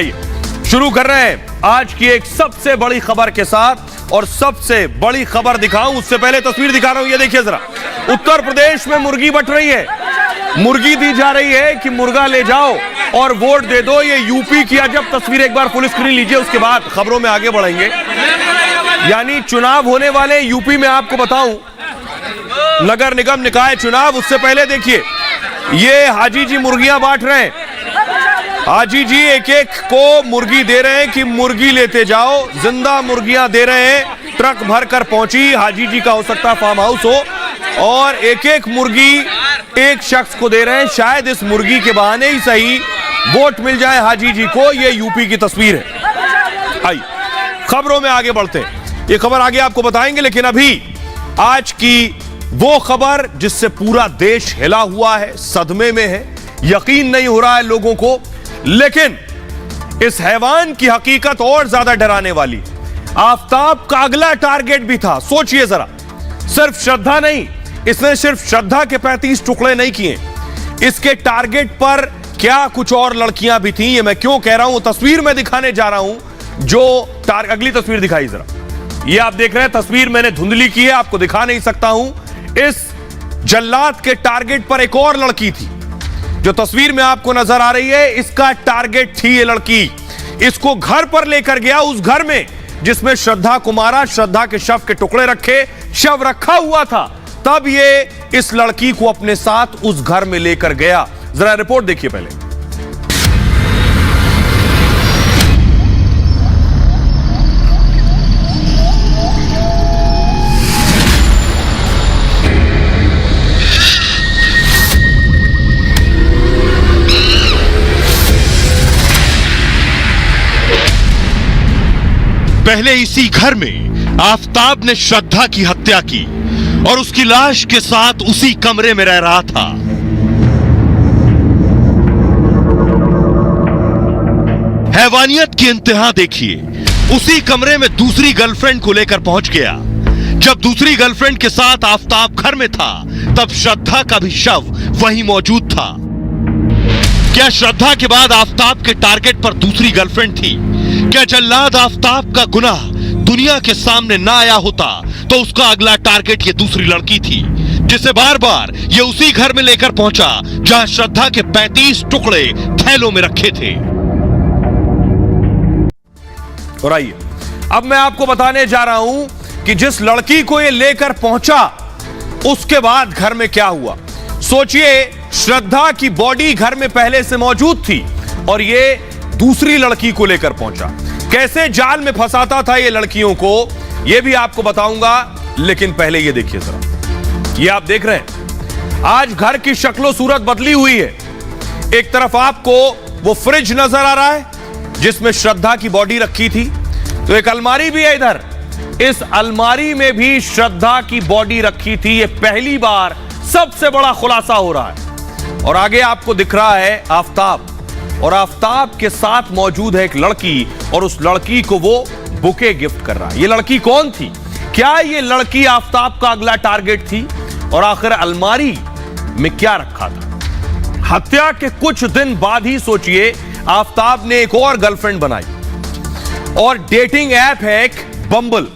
शुरू कर रहे हैं आज की एक सबसे बड़ी खबर के साथ। और सबसे बड़ी खबर दिखाऊं उससे पहले तस्वीर दिखा रहा हूं, ये देखिए जरा। उत्तर प्रदेश में मुर्गी बट रही है, मुर्गी दी जा रही है कि मुर्गा ले जाओ और वोट दे दो। ये यूपी की अजब तस्वीर, एक बार फुल स्क्रीन लीजिए, उसके बाद खबरों में आगे बढ़ेंगे। यानी चुनाव होने वाले यूपी में, आपको बताऊं नगर निगम निकाय चुनाव, उससे पहले देखिए ये हाजी जी मुर्गियां बांट रहे हैं। हाजी जी एक एक को मुर्गी दे रहे हैं कि मुर्गी लेते जाओ, जिंदा मुर्गियां दे रहे हैं। ट्रक भर कर पहुंची, हाजी जी का हो सकता है फार्म हाउस हो, और एक एक मुर्गी एक शख्स को दे रहे हैं। शायद इस मुर्गी के बहाने ही सही वोट मिल जाए हाजी जी को। ये यूपी की तस्वीर है। आइए खबरों में आगे बढ़ते हैं, ये खबर आगे आपको बताएंगे, लेकिन अभी आज की वो खबर जिससे पूरा देश हिला हुआ है, सदमे में है, यकीन नहीं हो रहा है लोगों को। लेकिन इस हैवान की हकीकत और ज्यादा डराने वाली। आफताब का अगला टारगेट भी था, सोचिए जरा। सिर्फ श्रद्धा नहीं, इसने सिर्फ श्रद्धा के 35 टुकड़े नहीं किए, इसके टारगेट पर क्या कुछ और लड़कियां भी थीं। ये मैं क्यों कह रहा हूं, तस्वीर में दिखाने जा रहा हूं। जो अगली तस्वीर दिखाई जरा, ये आप देख रहे हैं, तस्वीर मैंने धुंधली की है, आपको दिखा नहीं सकता हूं। इस जल्लाद के टारगेट पर एक और लड़की थी जो तस्वीर में आपको नजर आ रही है। इसका टारगेट थी ये लड़की, इसको घर पर लेकर गया, उस घर में जिसमें श्रद्धा को मारा, श्रद्धा के शव के टुकड़े रखे, शव रखा हुआ था। तब ये इस लड़की को अपने साथ उस घर में लेकर गया। जरा रिपोर्ट देखिए पहले। पहले इसी घर में आफताब ने श्रद्धा की हत्या की और उसकी लाश के साथ उसी कमरे में रह रहा था। हैवानियत की इंतहा देखिए, उसी कमरे में दूसरी गर्लफ्रेंड को लेकर पहुंच गया। जब दूसरी गर्लफ्रेंड के साथ आफताब घर में था, तब श्रद्धा का भी शव वहीं मौजूद था। क्या श्रद्धा के बाद आफताब के टारगेट पर दूसरी गर्लफ्रेंड थी? क्या जल्लाद आफताब का गुनाह दुनिया के सामने ना आया होता तो उसका अगला टारगेट ये दूसरी लड़की थी, जिसे बार बार ये उसी घर में लेकर पहुंचा जहां श्रद्धा के 35 टुकड़े थैलों में रखे थे। और आइए अब मैं आपको बताने जा रहा हूं कि जिस लड़की को ये लेकर पहुंचा उसके बाद घर में क्या हुआ। सोचिए, श्रद्धा की बॉडी घर में पहले से मौजूद थी और ये दूसरी लड़की को लेकर पहुंचा। कैसे जाल में फंसाता था ये लड़कियों को, ये भी आपको बताऊंगा। लेकिन पहले ये देखिए जरा, ये आप देख रहे हैं आज घर की शक्लो सूरत बदली हुई है। एक तरफ आपको वो फ्रिज नजर आ रहा है जिसमें श्रद्धा की बॉडी रखी थी, तो एक अलमारी भी है इधर, इस अलमारी में भी श्रद्धा की बॉडी रखी थी। ये पहली बार सबसे बड़ा खुलासा हो रहा है। और आगे आपको दिख रहा है आफताब, और आफताब के साथ मौजूद है एक लड़की, और उस लड़की को वो बुके गिफ्ट कर रहा है। ये लड़की कौन थी? क्या ये लड़की आफताब का अगला टारगेट थी? और आखिर अलमारी में क्या रखा था? हत्या के कुछ दिन बाद ही सोचिए, आफताब ने एक और गर्लफ्रेंड बनाई, और डेटिंग ऐप है एक बम्बल।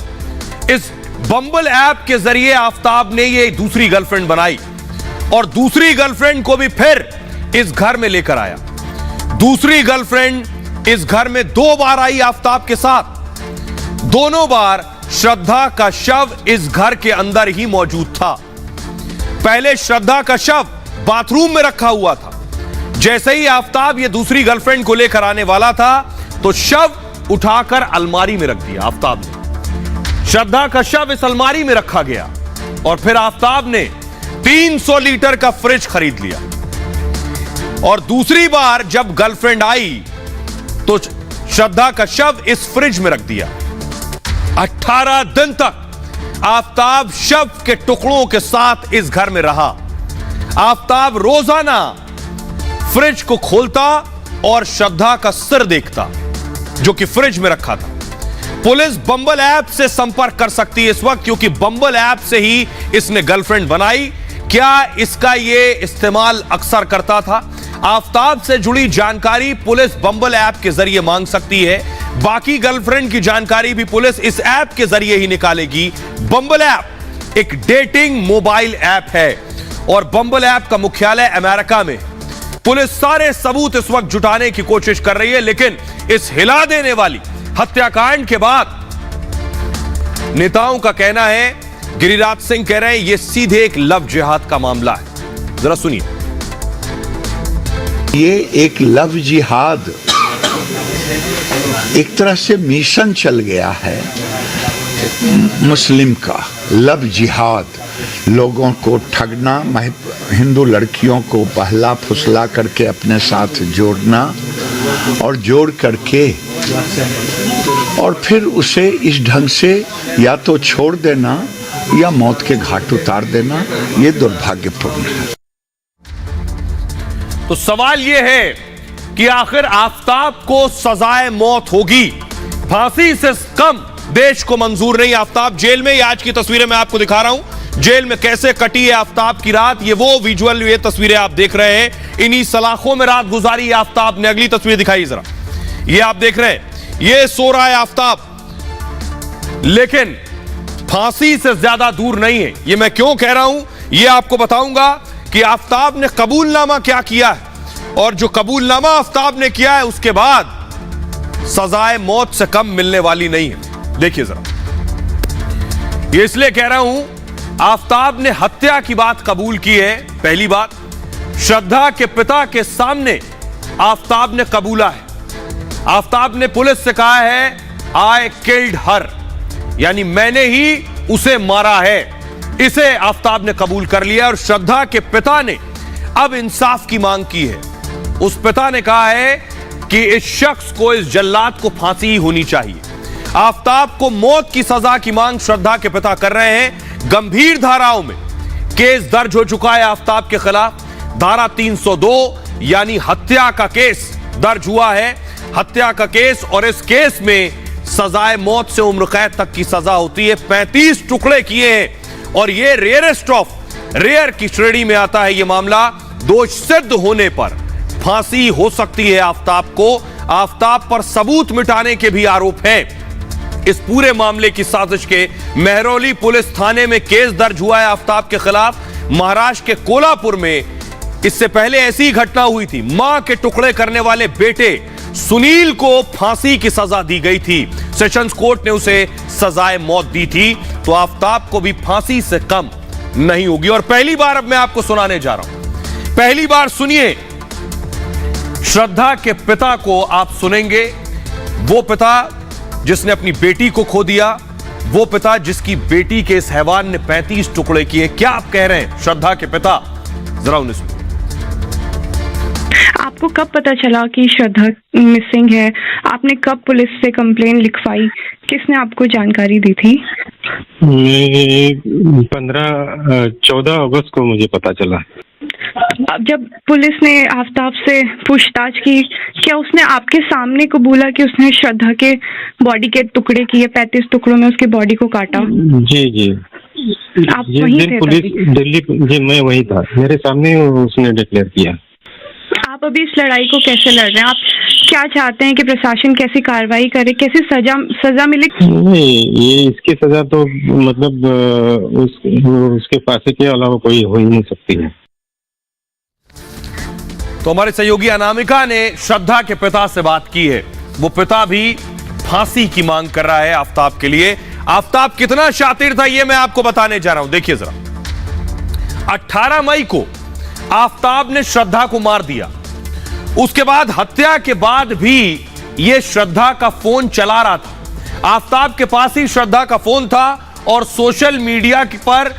इस बम्बल ऐप के जरिए आफताब ने ये दूसरी गर्लफ्रेंड बनाई, और दूसरी गर्लफ्रेंड को भी फिर इस घर में लेकर आया। दूसरी गर्लफ्रेंड इस घर में 2 बार आई आफताब के साथ। दोनों बार श्रद्धा का शव इस घर के अंदर ही मौजूद था। पहले श्रद्धा का शव बाथरूम में रखा हुआ था। जैसे ही आफताब ये दूसरी गर्लफ्रेंड को लेकर आने वाला था, तो शव उठाकर अलमारी में रख दिया आफताब ने। श्रद्धा का शव इस अलमारी में रखा गया, और फिर आफताब ने 300 लीटर का फ्रिज खरीद लिया। और दूसरी बार जब गर्लफ्रेंड आई तो श्रद्धा का शव इस फ्रिज में रख दिया। 18 दिन तक आफताब शव के टुकड़ों के साथ इस घर में रहा। आफताब रोजाना फ्रिज को खोलता और श्रद्धा का सिर देखता जो कि फ्रिज में रखा था। पुलिस बम्बल ऐप से संपर्क कर सकती है इस वक्त, क्योंकि बम्बल ऐप से ही इसने गर्लफ्रेंड बनाई। क्या इसका ये इस्तेमाल अक्सर करता था? आफताब से जुड़ी जानकारी पुलिस बम्बल ऐप के जरिए मांग सकती है। बाकी गर्लफ्रेंड की जानकारी भी पुलिस इस ऐप के जरिए ही निकालेगी। बम्बल ऐप एक डेटिंग मोबाइल ऐप है और बम्बल ऐप का मुख्यालय अमेरिका में। पुलिस सारे सबूत इस वक्त जुटाने की कोशिश कर रही है, लेकिन इस हिला देने वाली हत्याकांड के बाद नेताओं का कहना है, गिरिराज सिंह कह रहे हैं, यह सीधे एक लव जिहाद का मामला है। जरा सुनिए। ये एक लव जिहाद, एक तरह से मिशन चल गया है मुस्लिम का। लव जिहाद, लोगों को ठगना, हिंदू लड़कियों को बहला फुसला करके अपने साथ जोड़ना और जोड़ करके और फिर उसे इस ढंग से या तो छोड़ देना या मौत के घाट उतार देना, ये दुर्भाग्यपूर्ण है। तो सवाल यह है कि आखिर आफताब को सजाए मौत होगी? फांसी से कम देश को मंजूर नहीं। आफताब जेल में, ये आज की तस्वीरें मैं आपको दिखा रहा हूं, जेल में कैसे कटी है आफताब की रात। ये वो विजुअल, ये तस्वीरें आप देख रहे हैं। इन्हीं सलाखों में रात गुजारी है आफताब ने। अगली तस्वीर दिखाइए जरा, ये आप देख रहे हैं, ये सो रहा है आफताब, लेकिन फांसी से ज्यादा दूर नहीं है। ये मैं क्यों कह रहा हूं, ये आपको बताऊंगा कि आफताब ने कबूलनामा क्या किया है, और जो कबूलनामा आफताब ने किया है उसके बाद सजाए मौत से कम मिलने वाली नहीं है। देखिए जरा, ये इसलिए कह रहा हूं, आफताब ने हत्या की बात कबूल की है। पहली बात, श्रद्धा के पिता के सामने आफताब ने कबूला है। आफताब ने पुलिस से कहा है, आई किल्ड हर, यानी मैंने ही उसे मारा है। इसे आफताब ने कबूल कर लिया और श्रद्धा के पिता ने अब इंसाफ की मांग की है। उस पिता ने कहा है कि इस शख्स को, इस जल्लाद को फांसी ही होनी चाहिए। आफताब को मौत की सजा की मांग श्रद्धा के पिता कर रहे हैं। गंभीर धाराओं में केस दर्ज हो चुका है आफताब के खिलाफ। धारा 302 यानी हत्या का केस दर्ज हुआ है, हत्या का केस, और इस केस में सजाए मौत से उम्र कैद तक की सजा होती है। 35 टुकड़े किए हैं और यह रेयरेस्ट ऑफ रेयर की श्रेणी में आता है। यह मामला दोष सिद्ध होने पर फांसी हो सकती है आफताब को। आफताब पर सबूत मिटाने के भी आरोप हैं। इस पूरे मामले की साजिश के मेहरौली पुलिस थाने में केस दर्ज हुआ है आफताब के खिलाफ। महाराष्ट्र के कोल्हापुर में इससे पहले ऐसी ही घटना हुई थी। मां के टुकड़े करने वाले बेटे सुनील को फांसी की सजा दी गई थी। सेशंस कोर्ट ने उसे सजाए मौत दी थी। तो आफताब को भी फांसी से कम नहीं होगी। और पहली बार अब मैं आपको सुनाने जा रहा हूं, पहली बार सुनिए, श्रद्धा के पिता को आप सुनेंगे। वो पिता जिसने अपनी बेटी को खो दिया, वो पिता जिसकी बेटी के इस हैवान ने 35 टुकड़े किए। क्या आप कह रहे हैं श्रद्धा के पिता? जरा उन्हें सुनिए। आपको कब पता चला कि श्रद्धा मिसिंग है? आपने कब पुलिस से कंप्लेन लिखवाई? किसने आपको जानकारी दी थी? 14 अगस्त को मुझे पता चला। अब जब पुलिस ने आफताब से पूछताछ की, क्या उसने आपके सामने कबूला कि उसने श्रद्धा के बॉडी के टुकड़े किए, 35 टुकड़ों में उसकी बॉडी को काटा? जी जी, आप वहीं थे? पुलिस दिल्ली, जी मैं वही था, मेरे सामने उसने डिक्लेयर किया। आप अभी इस लड़ाई को कैसे लड़ रहे हैं? आप क्या चाहते हैं कि प्रशासन कैसी कार्रवाई करे, कैसी सजा मिले? नहीं, ये इसकी सजा तो मतलब उसके फांसी के अलावा कोई हो ही नहीं सकती है। तो हमारे सहयोगी अनामिका ने श्रद्धा के पिता से बात की है। वो पिता भी फांसी की मांग कर रहा है आफताब के लिए। आफताब कितना शातिर था ये मैं आपको बताने जा रहा हूं। देखिए जरा, 18 मई को आफताब ने श्रद्धा को मार दिया। उसके बाद हत्या के बाद भी यह श्रद्धा का फोन चला रहा था। आफताब के पास ही श्रद्धा का फोन था और सोशल मीडिया पर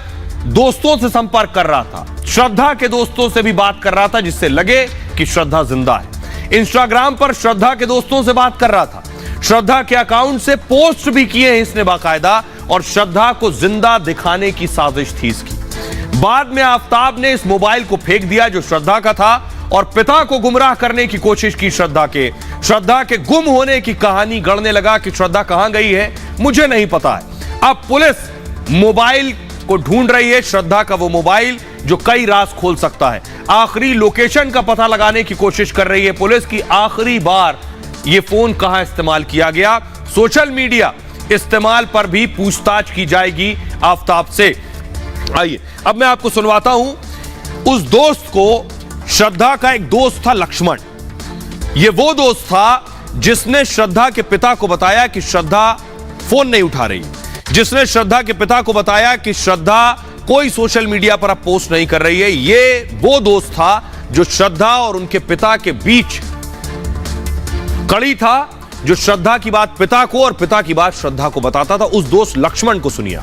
दोस्तों से संपर्क कर रहा था। श्रद्धा के दोस्तों से भी बात कर रहा था, जिससे लगे कि श्रद्धा जिंदा है। इंस्टाग्राम पर श्रद्धा के दोस्तों से बात कर रहा था। श्रद्धा के अकाउंट से पोस्ट भी किए हैं इसने बाकायदा, और श्रद्धा को जिंदा दिखाने की साजिश थी इसकी। बाद में आफताब ने इस मोबाइल को फेंक दिया जो श्रद्धा का था, और पिता को गुमराह करने की कोशिश की। श्रद्धा के गुम होने की कहानी गढ़ने लगा कि श्रद्धा कहां गई है मुझे नहीं पता है। अब पुलिस मोबाइल को ढूंढ रही है। श्रद्धा का वो मोबाइल जो कई राज खोल सकता है। आखिरी लोकेशन का पता लगाने की कोशिश कर रही है पुलिस की आखिरी बार यह फोन कहां इस्तेमाल किया गया। सोशल मीडिया इस्तेमाल पर भी पूछताछ की जाएगी आफताब से। आइए अब मैं आपको सुनवाता हूं उस दोस्त को। श्रद्धा का एक दोस्त था लक्ष्मण। यह वो दोस्त था जिसने श्रद्धा के पिता को बताया कि श्रद्धा फोन नहीं उठा रही, जिसने श्रद्धा के पिता को बताया कि श्रद्धा कोई सोशल मीडिया पर अब पोस्ट नहीं कर रही है। यह वो दोस्त था जो श्रद्धा और उनके पिता के बीच कड़ी था, जो श्रद्धा की बात पिता को और पिता की बात श्रद्धा को बताता था। उस दोस्त लक्ष्मण को सुनिए।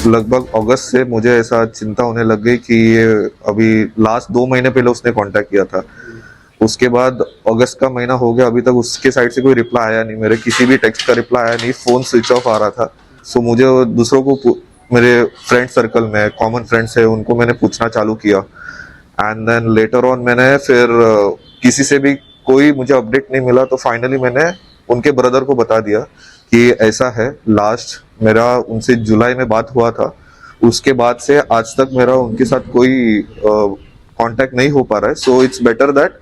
लगभग अगस्त से मुझे ऐसा चिंता होने लग गई कि ये अभी लास्ट 2 महीने पहले उसने कांटेक्ट किया था, उसके बाद अगस्त का महीना हो गया, अभी तक उसके साइड से कोई रिप्लाई आया नहीं, मेरे किसी भी टेक्स्ट का रिप्लाई आया नहीं, फोन स्विच ऑफ आ रहा था। सो मुझे दूसरों को, मेरे फ्रेंड सर्कल में कॉमन फ्रेंड्स है, उनको मैंने पूछना चालू किया। एंड देन लेटर ऑन मैंने फिर किसी से भी कोई मुझे अपडेट नहीं मिला, तो फाइनली मैंने उनके ब्रदर को बता दिया कि ऐसा है। लास्ट मेरा उनसे जुलाई में बात हुआ था, उसके बाद से आज तक मेरा उनके साथ कोई कांटेक्ट नहीं हो पा रहा है। So it's better that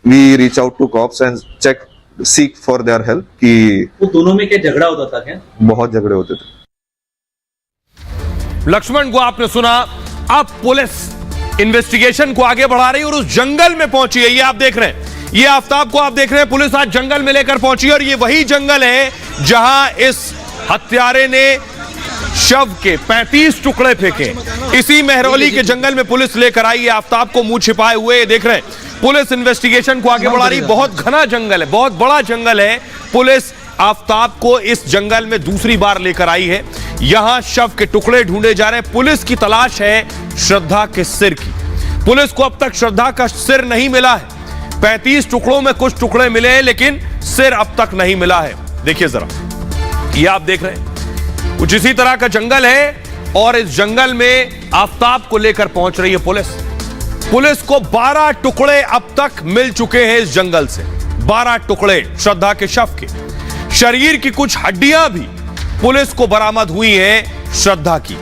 we reach out to cops and check seek for their help. कि वो दोनों में क्या झगड़ा होता था क्या? बहुत झगड़े होते थे। लक्ष्मण को आपने सुना। अब पुलिस इन्वेस्टिगेशन को आगे बढ़ा रही है और उस जंगल में पहुंची है। ये आप देख रहे हैं, ये आफताब को आप देख रहे हैं, पुलिस आज जंगल में लेकर पहुंची और ये वही जंगल है जहां इस हत्यारे ने शव के 35 टुकड़े फेंके। इसी मेहरौली के जंगल में पुलिस लेकर आई है आफताब को मुंह छिपाए हुए। देख रहे हैं, पुलिस इन्वेस्टिगेशन को आगे बढ़ा रही। बहुत घना जंगल है, बहुत बड़ा जंगल है। पुलिस आफताब को इस जंगल में दूसरी बार लेकर आई है। यहां शव के टुकड़े ढूंढे जा रहे हैं। पुलिस की तलाश है श्रद्धा के सिर की। पुलिस को अब तक श्रद्धा का सिर नहीं मिला है। 35 टुकड़ों में कुछ टुकड़े मिले हैं, लेकिन सिर अब तक नहीं मिला है। देखिए जरा, ये आप देख रहे हैं, कुछ इसी तरह का जंगल है और इस जंगल में आफताब को लेकर पहुंच रही है पुलिस। पुलिस को 12 टुकड़े अब तक मिल चुके हैं इस जंगल से। 12 टुकड़े श्रद्धा के शव के। शरीर की कुछ हड्डियां भी पुलिस को बरामद हुई हैं श्रद्धा की।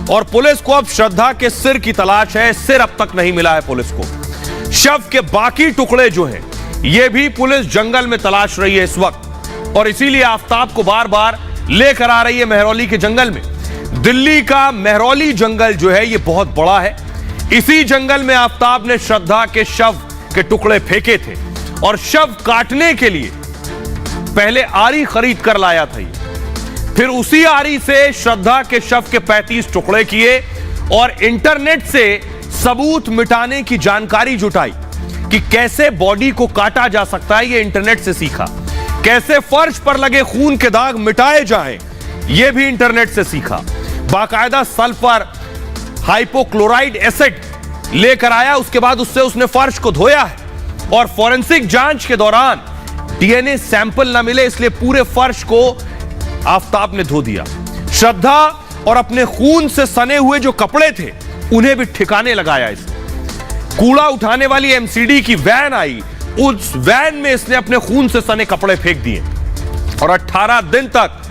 और पुलिस को अब श्रद्धा के सिर की तलाश है। सिर अब तक नहीं मिला है पुलिस को। शव के बाकी टुकड़े जो हैं, ये भी पुलिस जंगल में तलाश रही है इस वक्त। और इसीलिए आफताब को बार बार लेकर आ रही है मेहरौली के जंगल में। दिल्ली का मेहरौली जंगल जो है, ये बहुत बड़ा है। इसी जंगल में आफताब ने श्रद्धा के शव के टुकड़े फेंके थे और शव काटने के लिए पहले आरी खरीद कर लाया था ये। फिर उसी आरी से श्रद्धा के शव के 35 टुकड़े किए और इंटरनेट से सबूत मिटाने की जानकारी जुटाई कि कैसे बॉडी को काटा जा सकता है। ये इंटरनेट से सीखा। कैसे फर्श पर लगे खून के दाग मिटाए जाएं, ये भी इंटरनेट से सीखा। बाकायदा सल्फर हाइपोक्लोराइड एसिड लेकर आया, उसके बाद उससे उसने फर्श को धोया है। और फॉरेंसिक जांच के दौरान डीएनए सैंपल ना मिले, इसलिए पूरे फर्श को आफताब ने धो दिया। श्रद्धा और अपने खून से सने हुए जो कपड़े थे, उन्हें भी ठिकाने लगाया इसने। कूड़ा उठाने वाली एमसीडी की वैन आई, उस वैन में इसने अपने खून से सने कपड़े फेंक दिए और 18 दिन तक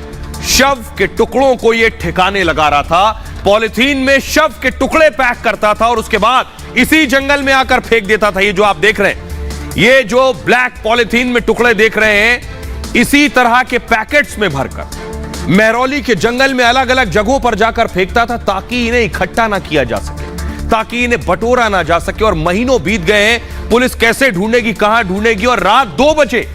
शव के टुकड़ों को यह ठिकाने लगा रहा था। पॉलिथीन में शव के टुकड़े पैक करता था और उसके बाद इसी जंगल में आकर फेंक देता था। ये जो आप देख रहे हैं, ये जो ब्लैक पॉलिथीन में टुकड़े देख रहे हैं, इसी तरह के पैकेट्स में भरकर मेहरौली के जंगल में अलग अलग जगहों पर जाकर फेंकता था, ताकि इन्हें इकट्ठा ना किया जा सके, ताकि इन्हें बटोरा ना जा सके। और महीनों बीत गए हैं, पुलिस कैसे ढूंढेगी, कहां ढूंढेगी। और रात 2 बजे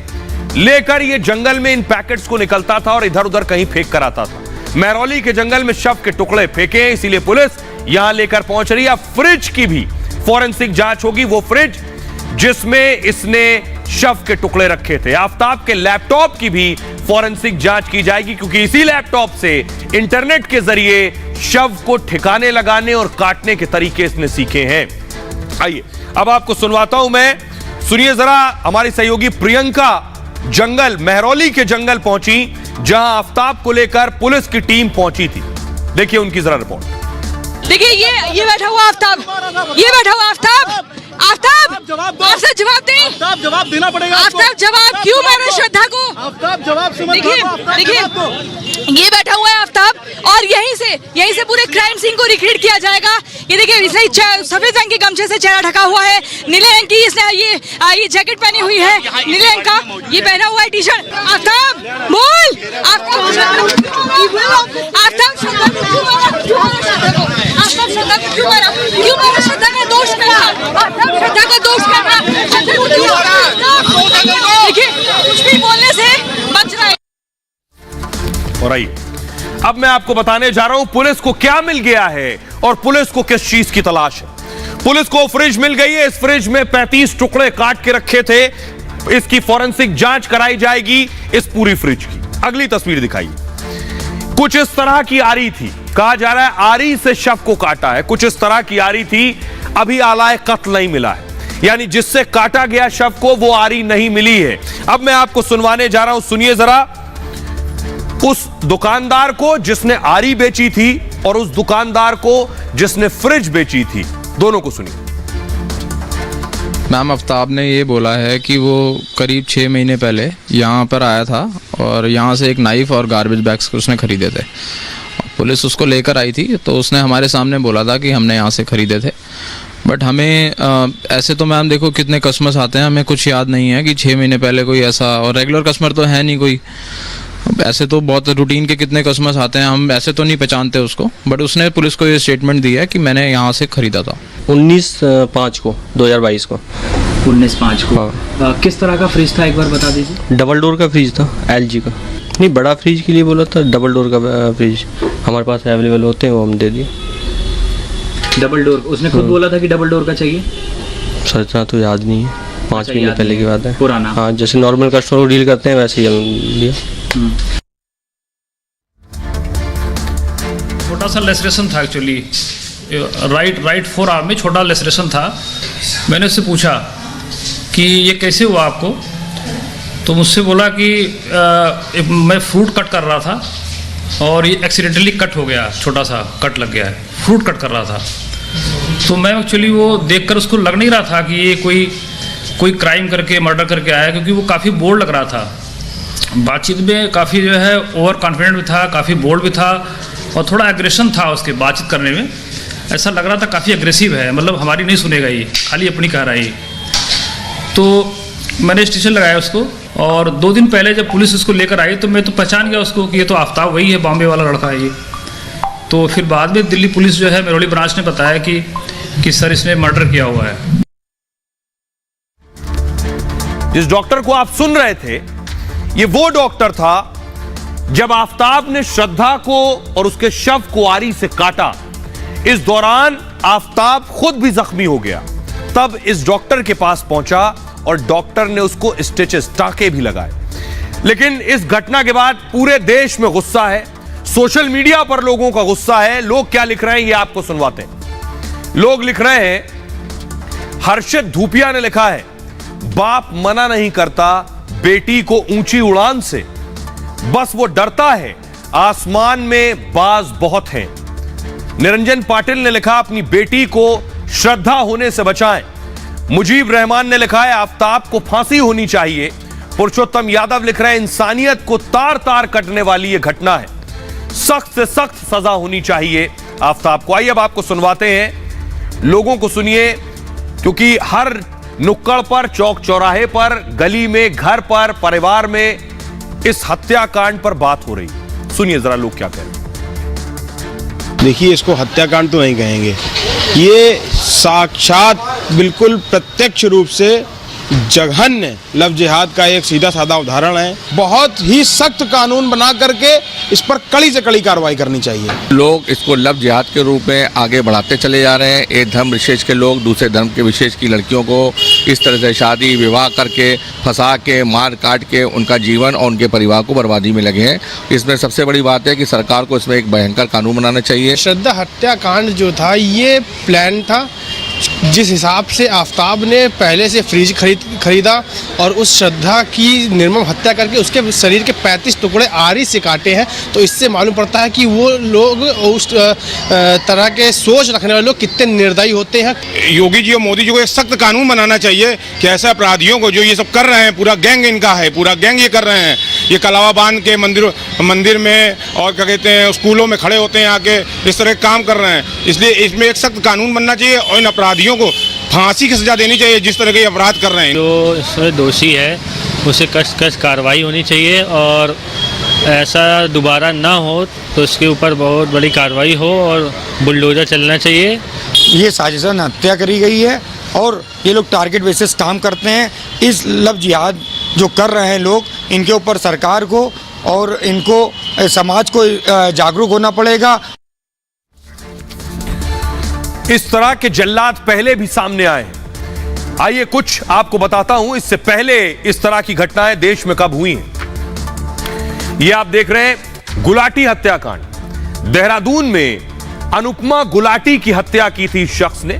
लेकर ये जंगल में इन पैकेट्स को निकलता था और इधर उधर कहीं फेंक कर आता था। मेहरौली के जंगल में शव के टुकड़े फेंके, इसीलिए पुलिस यहां लेकर पहुंच रही है। फ्रिज की भी फॉरेंसिक जांच होगी, वो फ्रिज जिसमें इसने शव के टुकड़े रखे थे। आफताब के लैपटॉप की भी फॉरेंसिक जांच की जाएगी, क्योंकि इसी लैपटॉप से इंटरनेट के जरिए शव को ठिकाने लगाने और काटने के तरीके इसने सीखे हैं। आइए अब आपको सुनवाता हूं मैं, सुनिए जरा। हमारी सहयोगी प्रियंका जंगल, मेहरौली के जंगल पहुंची, जहां आफताब को लेकर पुलिस की टीम पहुंची थी। देखिए उनकी जरा रिपोर्ट। देखिए ये बैठा हुआ आफताब, ये बैठा हुआ आफताब, आफ्ताब जवाब दो। आफ्ताब जवाब दे। आफ्ताब जवाब देना पड़ेगा आपको। आफ्ताब जवाब क्यों मारे श्रद्धा को? आफ्ताब जवाब से मत देखिए भागो, आफ्ताब देखिए जवाब दो। ये बैठा हुआ है आफ्ताब और यहीं से पूरे क्राइम सीन को रिक्रिएट किया जाएगा। ये देखिए इसने सफेद रंग के गमछे से चेहरा ढका हुआ है, नीले रंग की इसने ये जैकेट पहनी हुई है, नीले रंग का ये पहना हुआ है टी शर्ट। आफ्ताब बोल, आफ्ताब श्रद्धा को क्यों मारा? आफ्ताब श्रद्धा को क्यों मारा? क्यों मारा? श्रद्धा का दोष क्या था? आफ्ताब श्रद्धा का दोष क्या था? श्रद्धा को क्यों मारा? देखिए कुछ भी बोलने से बच रहा है। और आइए अब मैं आपको बताने जा रहा हूं पुलिस को क्या मिल गया है और पुलिस को किस चीज की तलाश है। पुलिस को फ्रिज मिल गई है। इस फ्रिज में 35 टुकड़े काट के रखे थे। इसकी फॉरेंसिक जांच कराई जाएगी इस पूरी फ्रिज की। अगली तस्वीर दिखाइए। कुछ इस तरह की आरी थी, कहा जा रहा है आरी से शव को काटा है। कुछ इस तरह की आरी थी, अभी आलाए कत्ल नहीं मिला है, यानी जिससे काटा गया शव को वो आरी नहीं मिली है। अब मैं आपको सुनवाने जा रहा हूं, सुनिए जरा उस दुकानदार को जिसने आरी बेची थी और उस दुकानदार को जिसने फ्रिज बेची थी, दोनों को सुनिए। मैम आफ्ताब ने ये बोला है कि वो करीब 6 महीने पहले यहाँ पर आया था और यहाँ से एक नाइफ और गार्बेज बैग्स उसने खरीदे थे। पुलिस उसको लेकर आई थी तो उसने हमारे सामने बोला था कि हमने यहाँ से खरीदे थे। बट हमें ऐसे तो मैम देखो कितने कस्टमर्स आते हैं, हमें कुछ याद नहीं है कि 6 महीने पहले कोई ऐसा, और रेगुलर कस्टमर तो है नहीं कोई, ऐसे तो बहुत रूटीन के कितने कस्टमर्स आते हैं, हम ऐसे तो नहीं पहचानते उसको। बट उसने पुलिस को ये स्टेटमेंट दिया है कि मैंने यहाँ से ख़रीदा था 19/5 को 2022 को। 19/5 को। हाँ। किस तरह का फ्रिज था एक बार बता दीजिए। डबल डोर का फ्रिज था, LG का। नहीं, बड़ा फ्रिज के लिए बोला था, डबल डोर का फ्रिज हमारे पास अवेलेबल होते हैं, वो हम दे दिए। डबल डोर, उसने खुद बोला था कि डबल डोर का चाहिए? सर इतना तो याद नहीं है, 5 महीने पहले की बात है, पुराना। हाँ, जैसे नॉर्मल कस्टमर को डील करते हैं वैसे ही हम दिया। छोटा सा लेसरेशन था एक्चुअली, राइट फोर आर्म में छोटा लेसरेशन था। मैंने उससे पूछा कि ये कैसे हुआ आपको, तो मुझसे बोला कि मैं फ्रूट कट कर रहा था और ये एक्सीडेंटली कट हो गया, छोटा सा कट लग गया है, फ्रूट कट कर रहा था। तो मैं एक्चुअली वो देखकर उसको लग नहीं रहा था कि ये कोई क्राइम करके मर्डर करके आया, क्योंकि वो काफ़ी बोल्ड लग रहा था। बातचीत में काफ़ी जो है ओवर कॉन्फिडेंट भी था, काफ़ी बोल्ड भी था और थोड़ा एग्रेशन था उसके बातचीत करने में। ऐसा लग रहा था काफ़ी एग्रेसिव है, मतलब हमारी नहीं सुनेगा ये, खाली अपनी कह रहा है ये। तो मैंने स्टेशन लगाया उसको और 2 दिन पहले जब पुलिस उसको लेकर आई तो मैं तो पहचान गया उसको कि ये तो आफ्ताब वही है, बॉम्बे वाला लड़का है ये। तो फिर बाद में दिल्ली पुलिस जो है मेरोली ब्रांच ने बताया कि सर इसने मर्डर किया हुआ है। जिस डॉक्टर को आप सुन रहे थे ये वो डॉक्टर था जब आफ्ताब ने श्रद्धा को और उसके शव को आरी से काटा। इस दौरान आफ्ताब खुद भी जख्मी हो गया, तब इस डॉक्टर के पास पहुंचा और डॉक्टर ने उसको स्टिचेस, टाके भी लगाए। लेकिन इस घटना के बाद पूरे देश में गुस्सा है, सोशल मीडिया पर लोगों का गुस्सा है। लोग क्या लिख रहे हैं ये आपको सुनवाते हैं। लोग लिख रहे हैं, हर्षित धूपिया ने लिखा है, बाप मना नहीं करता बेटी को ऊंची उड़ान से, बस वो डरता है आसमान में बाज बहुत हैं। निरंजन पाटिल ने लिखा, अपनी बेटी को श्रद्धा होने से बचाएं। मुजीब रहमान ने लिखा है, आफ्ताब को फांसी होनी चाहिए। पुरुषोत्तम यादव लिख रहे हैं, इंसानियत को तार तार कटने वाली ये घटना है, सख्त से सख्त सजा होनी चाहिए आफ्ताब को। आइए अब आपको सुनवाते हैं, लोगों को सुनिए, क्योंकि हर नुक्कड़ पर, चौक चौराहे पर, गली में, घर पर, परिवार में इस हत्याकांड पर बात हो रही। सुनिए जरा लोग क्या कह रहे हैं। देखिए, इसको हत्याकांड तो नहीं कहेंगे, ये साक्षात बिल्कुल प्रत्यक्ष रूप से जघन्य लव जिहाद का एक सीधा साधा उदाहरण है। बहुत ही सख्त कानून बना करके इस पर कड़ी से कड़ी कार्रवाई करनी चाहिए। लोग इसको लव जिहाद के रूप में आगे बढ़ाते चले जा रहे हैं। एक धर्म विशेष के लोग दूसरे धर्म के विशेष की लड़कियों को इस तरह से शादी विवाह करके, फंसा के, मार काट के उनका जीवन और उनके परिवार को बर्बादी में लगे हैं। इसमें सबसे बड़ी बात है कि सरकार को इसमें एक भयंकर कानून बनाना चाहिए। श्रद्धा हत्याकांड जो था ये प्लान था, जिस हिसाब से आफ्ताब ने पहले से फ्रिज खरीदा और उस श्रद्धा की निर्मम हत्या करके उसके शरीर के 35 टुकड़े आरी से काटे हैं, तो इससे मालूम पड़ता है कि वो लोग उस तरह के सोच रखने वाले लोग कितने निर्दयी होते हैं। योगी जी और मोदी जी को एक सख्त कानून बनाना चाहिए कि ऐसे अपराधियों को, जो ये सब कर रहे हैं, पूरा गैंग इनका है, पूरा गैंग ये कर रहे हैं, ये कलावा बांध के मंदिर में और क्या कहते हैं स्कूलों में खड़े होते हैं आके, इस तरह काम कर रहे हैं। इसलिए इसमें एक सख्त कानून बनना चाहिए और इन अपराधियों को फांसी की सजा देनी चाहिए जिस तरह के अपराध कर रहे हैं। जो इसमें दोषी है उसे कस कार्रवाई होनी चाहिए और ऐसा दोबारा ना हो तो इसके ऊपर बहुत बड़ी कार्रवाई हो और बुलडोजर चलना चाहिए। ये साजिशन हत्या करी गई है और ये लोग टारगेट बेसिस काम करते हैं। इस लव जिहाद जो कर रहे हैं लोग, इनके ऊपर सरकार को और इनको समाज को जागरूक होना पड़ेगा। इस तरह के जल्लाद पहले भी सामने आए हैं। आइए कुछ आपको बताता हूं, इससे पहले इस तरह की घटनाएं देश में कब हुई हैं। ये आप देख रहे हैं गुलाटी हत्याकांड। देहरादून में अनुपमा गुलाटी की हत्या की थी शख्स ने।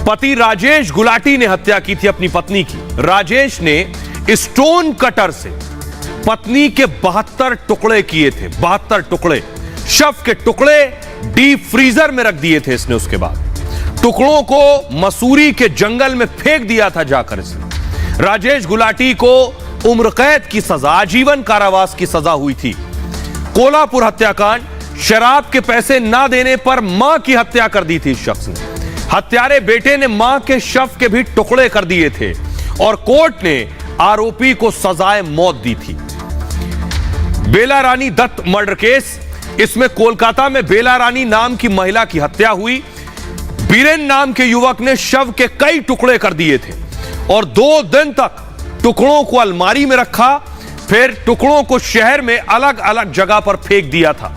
पति राजेश गुलाटी ने हत्या की थी अपनी पत्नी की। राजेश ने स्टोन कटर से पत्नी के 72 टुकड़े किए थे, 72 टुकड़े। शव के टुकड़े डीप फ्रीजर में रख दिए थे इसने। उसके बाद टुकड़ों को मसूरी के जंगल में फेंक दिया था जाकर इसने। राजेश गुलाटी को उम्र कैद की सजा, आजीवन कारावास की सजा हुई थी। कोल्हापुर हत्याकांड, शराब के पैसे ना देने पर मां की हत्या कर दी थी इस शख्स ने। हत्यारे बेटे ने मां के शव के भी टुकड़े कर दिए थे और कोर्ट ने आरोपी को सजाए मौत दी थी। बेला रानी दत्त मर्डर केस, इसमें कोलकाता में बेला रानी नाम की महिला की हत्या हुई। बीरेन नाम के युवक ने शव के कई टुकड़े कर दिए थे और 2 दिन तक टुकड़ों को अलमारी में रखा, फिर टुकड़ों को शहर में अलग अलग जगह पर फेंक दिया था।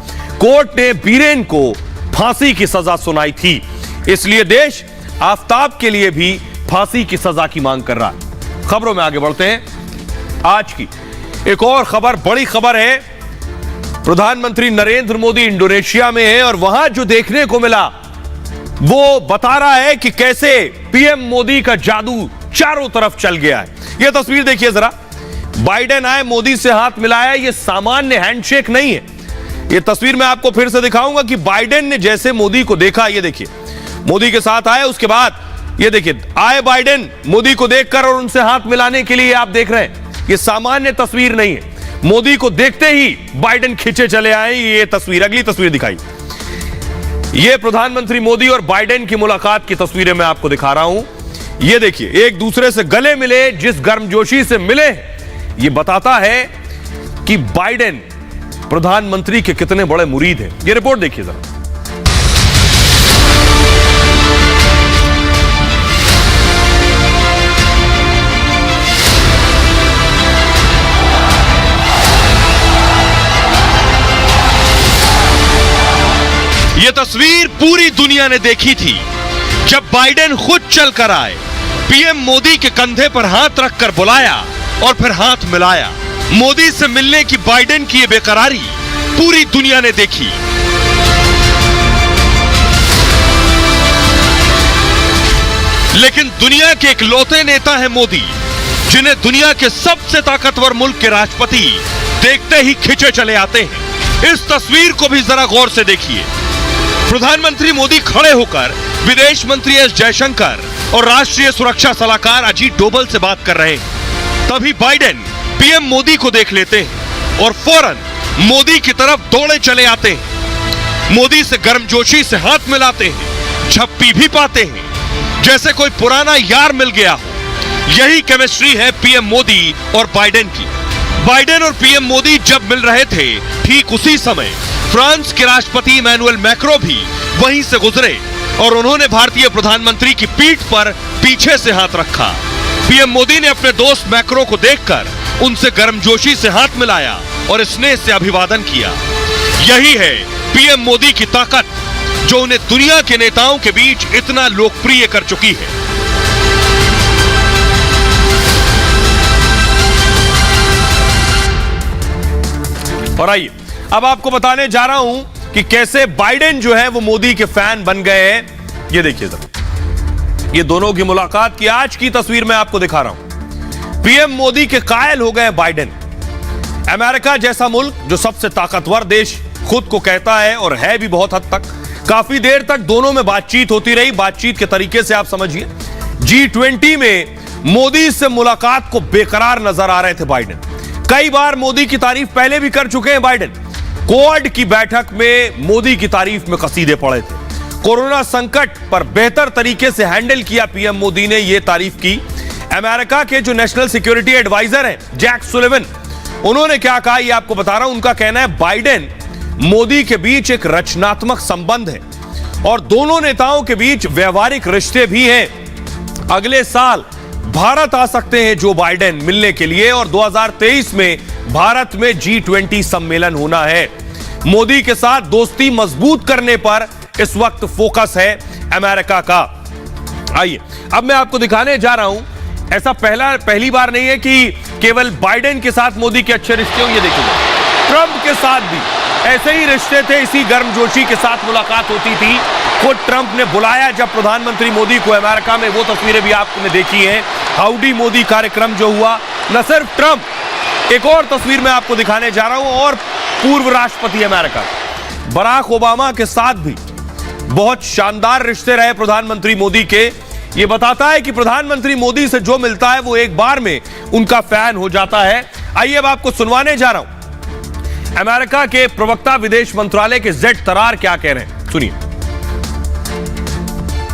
कोर्ट ने बीरेन को फांसी की सजा सुनाई थी। इसलिए देश आफ्ताब के लिए भी फांसी की सजा की मांग कर रहा है। खबरों में आगे बढ़ते हैं। आज की एक और खबर, बड़ी खबर है। प्रधानमंत्री नरेंद्र मोदी इंडोनेशिया में है और वहां जो देखने को मिला वो बता रहा है कि कैसे पीएम मोदी का जादू चारों तरफ चल गया है। यह तस्वीर देखिए जरा। बाइडेन आए, मोदी से हाथ मिलाया। यह सामान्य हैंडशेक नहीं है। यह तस्वीर मैं आपको फिर से दिखाऊंगा कि बाइडेन ने जैसे मोदी को देखा, ये देखिए, मोदी के साथ आए, उसके बाद ये देखिए आए बाइडेन मोदी को देखकर और उनसे हाथ मिलाने के लिए। आप देख रहे हैं यह सामान्य तस्वीर नहीं है। मोदी को देखते ही बाइडेन खींचे चले आए। ये तस्वीर, अगली तस्वीर दिखाई। ये प्रधानमंत्री मोदी और बाइडेन की मुलाकात की तस्वीरें मैं आपको दिखा रहा हूं। ये देखिए, एक दूसरे से गले मिले, जिस गर्मजोशी से मिले, ये बताता है कि बाइडेन प्रधानमंत्री के कितने बड़े मुरीद हैं। ये रिपोर्ट देखिए जरा। यह तस्वीर पूरी दुनिया ने देखी थी जब बाइडेन खुद चलकर आए, पीएम मोदी के कंधे पर हाथ रखकर बुलाया और फिर हाथ मिलाया। मोदी से मिलने की बाइडेन की यह बेकरारी पूरी दुनिया ने देखी। लेकिन दुनिया के इकलौते नेता है मोदी, जिन्हें दुनिया के सबसे ताकतवर मुल्क के राष्ट्रपति देखते ही खिंचे चले आते हैं। इस तस्वीर को भी जरा गौर से देखिए। प्रधानमंत्री मोदी खड़े होकर विदेश मंत्री एस जयशंकर और राष्ट्रीय सुरक्षा सलाहकार अजीत डोभाल से बात कर रहे हैं। तभी बाइडेन पीएम मोदी को देख लेते हैं और फौरन मोदी की तरफ दौड़े चले आते हैं। मोदी से गर्मजोशी से हाथ मिलाते हैं, झप्पी भी पाते हैं, जैसे कोई पुराना यार मिल गया हो। यही केमिस्ट्री है पीएम मोदी और बाइडेन की। बाइडेन और पीएम मोदी जब मिल रहे थे, ठीक उसी समय फ्रांस के राष्ट्रपति इमैनुअल मैक्रो भी वहीं से गुजरे और उन्होंने भारतीय प्रधानमंत्री की पीठ पर पीछे से हाथ रखा। पीएम मोदी ने अपने दोस्त मैक्रो को देखकर उनसे गर्मजोशी से हाथ मिलाया और स्नेह से अभिवादन किया। यही है पीएम मोदी की ताकत, जो उन्हें दुनिया के नेताओं के बीच इतना लोकप्रिय कर चुकी है। और आइए अब आपको बताने जा रहा हूं कि कैसे बाइडेन जो है वो मोदी के फैन बन गए हैं। ये देखिए जरा। ये दोनों की मुलाकात की आज की तस्वीर मैं आपको दिखा रहा हूं। पीएम मोदी के कायल हो गए बाइडेन। अमेरिका जैसा मुल्क जो सबसे ताकतवर देश खुद को कहता है और है भी बहुत हद तक, काफी देर तक दोनों में बातचीत होती रही। बातचीत के तरीके से आप समझिए, G20 में मोदी से मुलाकात को बेकरार नजर आ रहे थे बाइडेन। कई बार मोदी की तारीफ पहले भी कर चुके हैं बाइडेन। क्वाड की बैठक में मोदी की तारीफ में कसीदे पड़े थे। कोरोना संकट पर बेहतर तरीके से हैंडल किया पीएम मोदी ने, यह तारीफ की। अमेरिका के जो नेशनल सिक्योरिटी एडवाइजर हैं जैक सुलिवन, उन्होंने क्या कहा यह आपको बता रहा हूं। उनका कहना है बाइडेन मोदी के बीच एक रचनात्मक संबंध है और दोनों नेताओं के बीच व्यवहारिक रिश्ते भी हैं। अगले साल भारत आ सकते हैं जो बाइडेन मिलने के लिए और 2023 में भारत में G20 सम्मेलन होना है। मोदी के साथ दोस्ती मजबूत करने पर इस वक्त फोकस है अमेरिका का। आइए अब मैं आपको दिखाने जा रहा हूं, ऐसा पहली बार नहीं है कि केवल बाइडेन के साथ मोदी के अच्छे रिश्ते हों। ये देखिए, ट्रंप के साथ भी ऐसे ही रिश्ते थे। इसी गर्मजोशी के साथ मुलाकात होती थी। खुद ट्रंप ने बुलाया जब प्रधानमंत्री मोदी को अमेरिका में, वो तस्वीरें भी आपने देखी हैं। हाउडी मोदी कार्यक्रम जो हुआ, न सिर्फ ट्रंप, एक और तस्वीर मैं आपको दिखाने जा रहा हूं और पूर्व राष्ट्रपति अमेरिका बराक ओबामा के साथ भी बहुत शानदार रिश्ते रहे प्रधानमंत्री मोदी के। यह बताता है कि प्रधानमंत्री मोदी से जो मिलता है वो एक बार में उनका फैन हो जाता है। आइए अब आपको सुनवाने जा रहा हूं अमेरिका के प्रवक्ता विदेश मंत्रालय के जेड तरार क्या कह रहे हैं, सुनिए।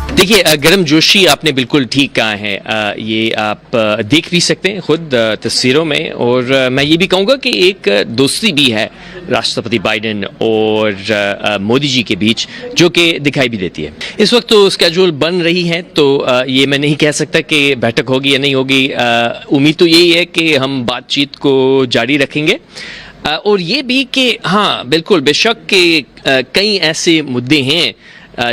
देखिए, गर्मजोशी आपने बिल्कुल ठीक कहा है। ये आप देख भी सकते हैं खुद तस्वीरों में। और मैं ये भी कहूँगा कि एक दोस्ती भी है राष्ट्रपति बाइडेन और मोदी जी के बीच, जो कि दिखाई भी देती है। इस वक्त तो स्केड्यूल बन रही है, तो ये मैं नहीं कह सकता कि बैठक होगी या नहीं होगी। उम्मीद तो यही है कि हम बातचीत को जारी रखेंगे और ये भी कि हाँ बिल्कुल बेशक के कई ऐसे मुद्दे हैं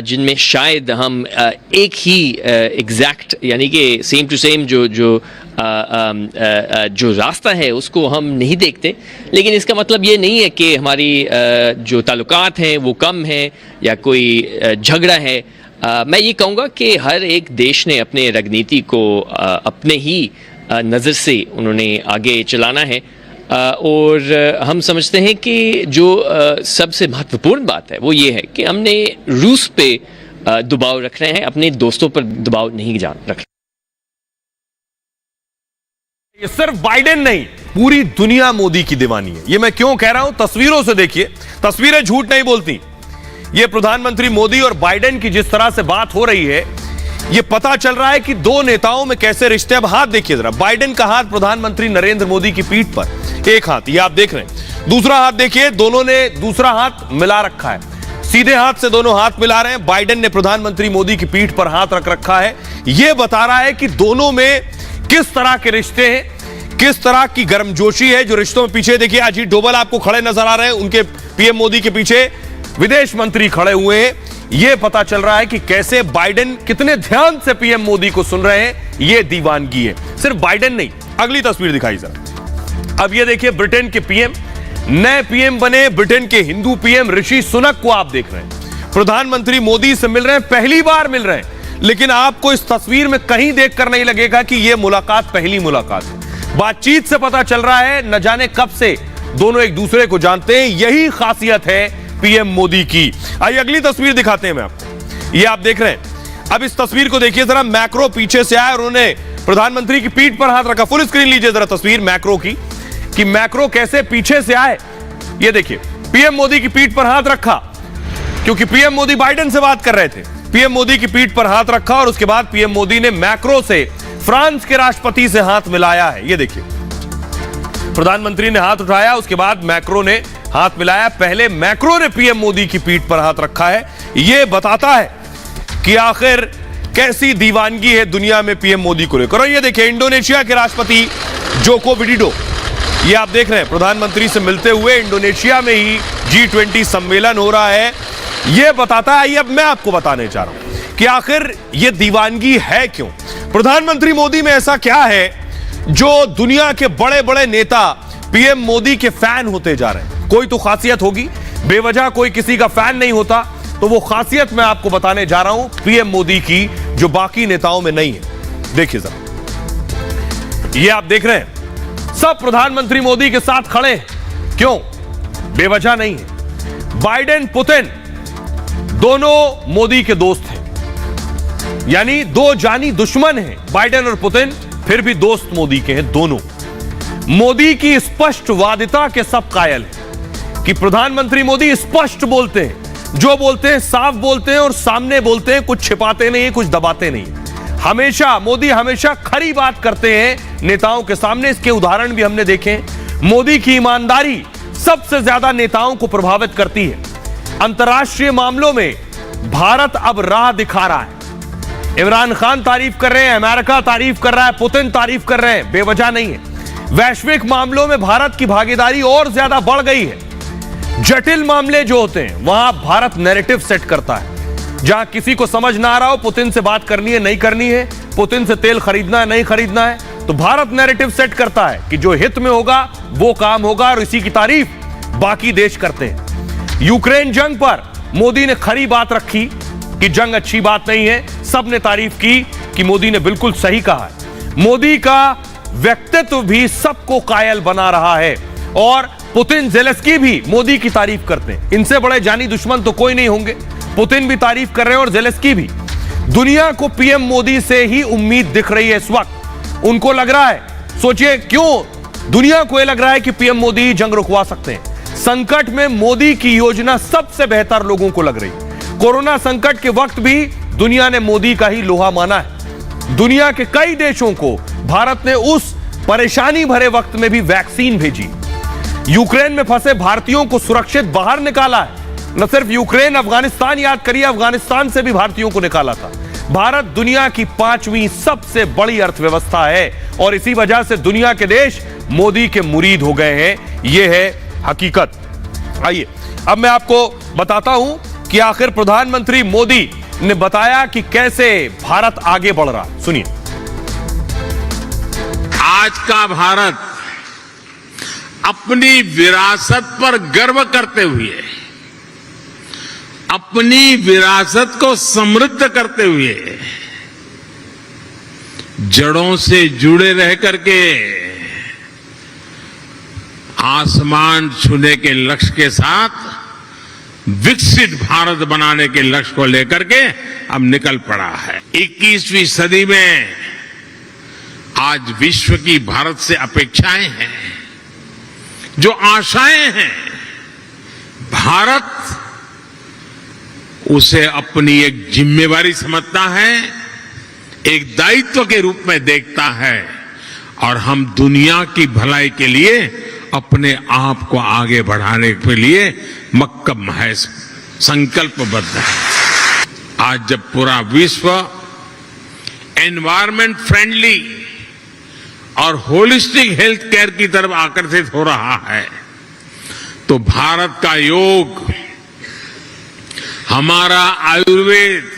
जिनमें शायद हम एक ही एग्जैक्ट यानी कि सेम टू सेम जो रास्ता है उसको हम नहीं देखते। लेकिन इसका मतलब ये नहीं है कि हमारी जो ताल्लुकात हैं वो कम है या कोई झगड़ा है। मैं ये कहूँगा कि हर एक देश ने अपने राजनीति को अपने ही नज़र से उन्होंने आगे चलाना है। और हम समझते हैं कि जो सबसे महत्वपूर्ण बात है वो ये है कि हमने रूस पे दबाव रख रहे हैं, अपने दोस्तों पर दबाव नहीं रख रहे। ये सिर्फ बाइडेन नहीं, पूरी दुनिया मोदी की दीवानी है। ये मैं क्यों कह रहा हूं, तस्वीरों से देखिए, तस्वीरें झूठ नहीं बोलती। ये प्रधानमंत्री मोदी और बाइडेन की जिस तरह से बात हो रही है, ये पता चल रहा है कि दो नेताओं में कैसे रिश्ते। अब हाथ देखिए जरा, बाइडेन का हाथ प्रधानमंत्री नरेंद्र मोदी की पीठ पर, एक हाथ ये आप देख रहे हैं, दूसरा हाथ देखिए, दोनों ने दूसरा हाथ मिला रखा है, सीधे हाथ से दोनों हाथ मिला रहे हैं। बाइडेन ने प्रधानमंत्री मोदी की पीठ पर हाथ रख रखा है। यह बता रहा है कि दोनों में किस तरह के रिश्ते हैं, किस तरह की गर्मजोशी है। जो रिश्तों में पीछे देखिए अजीत डोभाल आपको खड़े नजर आ रहे हैं, उनके पीएम मोदी के पीछे विदेश मंत्री खड़े हुए हैं। यह पता चल रहा है कि कैसे बाइडेन कितने ध्यान से पीएम मोदी को सुन रहे हैं। यह दीवानगी है, सिर्फ बाइडेन नहीं। अगली तस्वीर दिखाई जरा। अब यह देखिए, ब्रिटेन के पीएम, नए पीएम बने ब्रिटेन के हिंदू पीएम ऋषि सुनक को आप देख रहे हैं। प्रधानमंत्री मोदी से मिल रहे हैं, पहली बार मिल रहे हैं। लेकिन आपको इस तस्वीर में कहीं देखकर नहीं लगेगा कि यह मुलाकात पहली मुलाकात है। बातचीत से पता चल रहा है न जाने कब से दोनों एक दूसरे को जानते हैं। यही खासियत है पीएम मोदी की। आइए अगली तस्वीर दिखाते हैं मैं आपको। ये आप देख रहे हैं। अब इस तस्वीर को देखिए जरा, मैक्रो पीछे से आए और उन्होंने प्रधानमंत्री की पीठ पर हाथ रखा। फुल स्क्रीन लीजिए जरा तस्वीर मैक्रो की, कि मैक्रो कैसे पीछे से आए। ये देखिए, पीएम मोदी की पीठ पर हाथ रखा, क्योंकि पीएम मोदी बाइडेन से बात कर रहे थे। पीएम मोदी की पीठ पर हाथ रखा और उसके बाद पीएम मोदी ने मैक्रो से, फ्रांस के राष्ट्रपति से हाथ मिलाया है। ये देखिए, प्रधानमंत्री ने हाथ उठाया, उसके बाद मैक्रो ने हाथ मिलाया। पहले मैक्रो ने पीएम मोदी की पीठ पर हाथ रखा है। यह बताता है कि आखिर कैसी दीवानगी है दुनिया में पीएम मोदी को लेकर। और ये देखिए, इंडोनेशिया के राष्ट्रपति जोको विडोडो, ये आप देख रहे हैं, प्रधानमंत्री से मिलते हुए। इंडोनेशिया में ही G20 सम्मेलन हो रहा है। यह बताता है, अब मैं आपको बताने चाह रहा हूं कि आखिर यह दीवानगी है क्यों। प्रधानमंत्री मोदी में ऐसा क्या है जो दुनिया के बड़े बड़े नेता पीएम मोदी के फैन होते जा रहे हैं। कोई तो खासियत होगी, बेवजह कोई किसी का फैन नहीं होता। तो वो खासियत मैं आपको बताने जा रहा हूं पीएम मोदी की जो बाकी नेताओं में नहीं है। देखिए जरा, ये आप देख रहे हैं, सब प्रधानमंत्री मोदी के साथ खड़े हैं। क्यों? बेवजह नहीं है। बाइडेन पुतिन दोनों मोदी के दोस्त हैं, यानी दो जानी दुश्मन हैं बाइडेन और पुतिन, फिर भी दोस्त मोदी के हैं दोनों। मोदी की स्पष्टवादिता के सब कायल हैं कि प्रधानमंत्री मोदी स्पष्ट बोलते हैं, जो बोलते हैं साफ बोलते हैं और सामने बोलते हैं, कुछ छिपाते नहीं, कुछ दबाते नहीं। हमेशा मोदी हमेशा खरी बात करते हैं नेताओं के सामने। इसके उदाहरण भी हमने देखे। मोदी की ईमानदारी सबसे ज्यादा नेताओं को प्रभावित करती है। अंतर्राष्ट्रीय मामलों में भारत अब राह दिखा रहा है। इमरान खान तारीफ कर रहे हैं, अमेरिका तारीफ कर रहा है, पुतिन तारीफ कर रहे हैं, बेवजह नहीं है। वैश्विक मामलों में भारत की भागीदारी और ज्यादा बढ़ गई है। जटिल मामले जो होते हैं वहां भारत नैरेटिव सेट करता है। जहां किसी को समझ ना आ रहा हो पुतिन से बात करनी है नहीं करनी है, पुतिन से तेल खरीदना है नहीं खरीदना है, तो भारत नैरेटिव सेट करता है कि जो हित में होगा वो काम होगा, और इसी की तारीफ बाकी देश करते हैं। यूक्रेन जंग पर मोदी ने खरी बात रखी कि जंग अच्छी बात नहीं है। सबने तारीफ की कि मोदी ने बिल्कुल सही कहा है। मोदी का व्यक्तित्व भी सबको कायल बना रहा है, और पुतिन ज़ेलेंस्की भी मोदी की तारीफ करते हैं। इनसे बड़े जानी दुश्मन तो कोई नहीं होंगे। पुतिन भी तारीफ कर रहे हैं और ज़ेलेंस्की भी। दुनिया को पीएम मोदी से ही उम्मीद दिख रही है इस वक्त। उनको लग रहा है, सोचिए क्यों दुनिया को यह लग रहा है कि पीएम मोदी जंग रुकवा सकते हैं। संकट में मोदी की योजना सबसे बेहतर लोगों को लग रही है। कोरोना संकट के वक्त भी दुनिया ने मोदी का ही लोहा माना है। दुनिया के कई देशों को भारत ने उस परेशानी भरे वक्त में भी वैक्सीन भेजी। यूक्रेन में फंसे भारतीयों को सुरक्षित बाहर निकाला है। न सिर्फ यूक्रेन, अफगानिस्तान याद करिए, अफगानिस्तान से भी भारतीयों को निकाला था। भारत दुनिया की 5वीं सबसे बड़ी अर्थव्यवस्था है, और इसी वजह से दुनिया के देश मोदी के मुरीद हो गए हैं। यह है हकीकत। आइए अब मैं आपको बताता हूं कि आखिर प्रधानमंत्री मोदी ने बताया कि कैसे भारत आगे बढ़ रहा। सुनिए। आज का भारत अपनी विरासत पर गर्व करते हुए, अपनी विरासत को समृद्ध करते हुए, जड़ों से जुड़े रह करके आसमान छूने के लक्ष्य के साथ विकसित भारत बनाने के लक्ष्य को लेकर के अब निकल पड़ा है। 21वीं सदी में आज विश्व की भारत से अपेक्षाएं हैं, जो आशाएं हैं, भारत उसे अपनी एक जिम्मेवारी समझता है, एक दायित्व के रूप में देखता है, और हम दुनिया की भलाई के लिए अपने आप को आगे बढ़ाने के लिए मक्कम है, संकल्पबद्ध है। आज जब पूरा विश्व एनवायरमेंट फ्रेंडली और होलिस्टिक हेल्थ केयर की तरफ आकर्षित हो रहा है, तो भारत का योग, हमारा आयुर्वेद,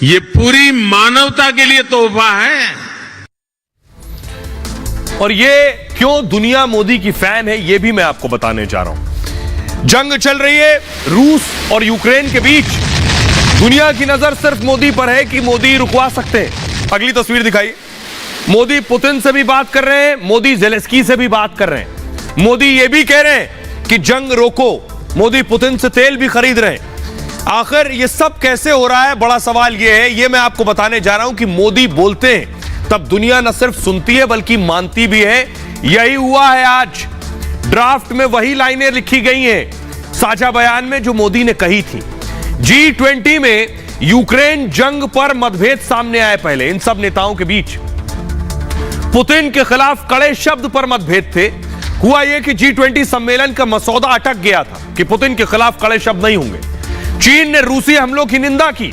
ये पूरी मानवता के लिए तोहफा है। और ये क्यों दुनिया मोदी की फैन है, ये भी मैं आपको बताने जा रहा हूं। जंग चल रही है रूस और यूक्रेन के बीच। दुनिया की नजर सिर्फ मोदी पर है कि मोदी रुकवा सकते हैं। अगली तस्वीर दिखाइए। मोदी पुतिन से भी बात कर रहे हैं, मोदी ज़ेलेंस्की से भी बात कर रहे हैं। मोदी ये भी कह रहे हैं कि जंग रोको, मोदी पुतिन से तेल भी खरीद रहे हैं। आखिर ये सब कैसे हो रहा है, बड़ा सवाल ये है। ये मैं आपको बताने जा रहा हूं कि मोदी बोलते हैं तब दुनिया न सिर्फ सुनती है बल्कि मानती भी है। यही हुआ है आज। ड्राफ्ट में वही लाइनें लिखी गई हैं साझा बयान में जो मोदी ने कही थी। G20 में यूक्रेन जंग पर मतभेद सामने आए पहले इन सब नेताओं के बीच। पुतिन के खिलाफ कड़े शब्द पर मतभेद थे। हुआ यह कि G20 सम्मेलन का मसौदा अटक गया था कि पुतिन के खिलाफ कड़े शब्द नहीं होंगे। चीन ने रूसी हमलों की निंदा की,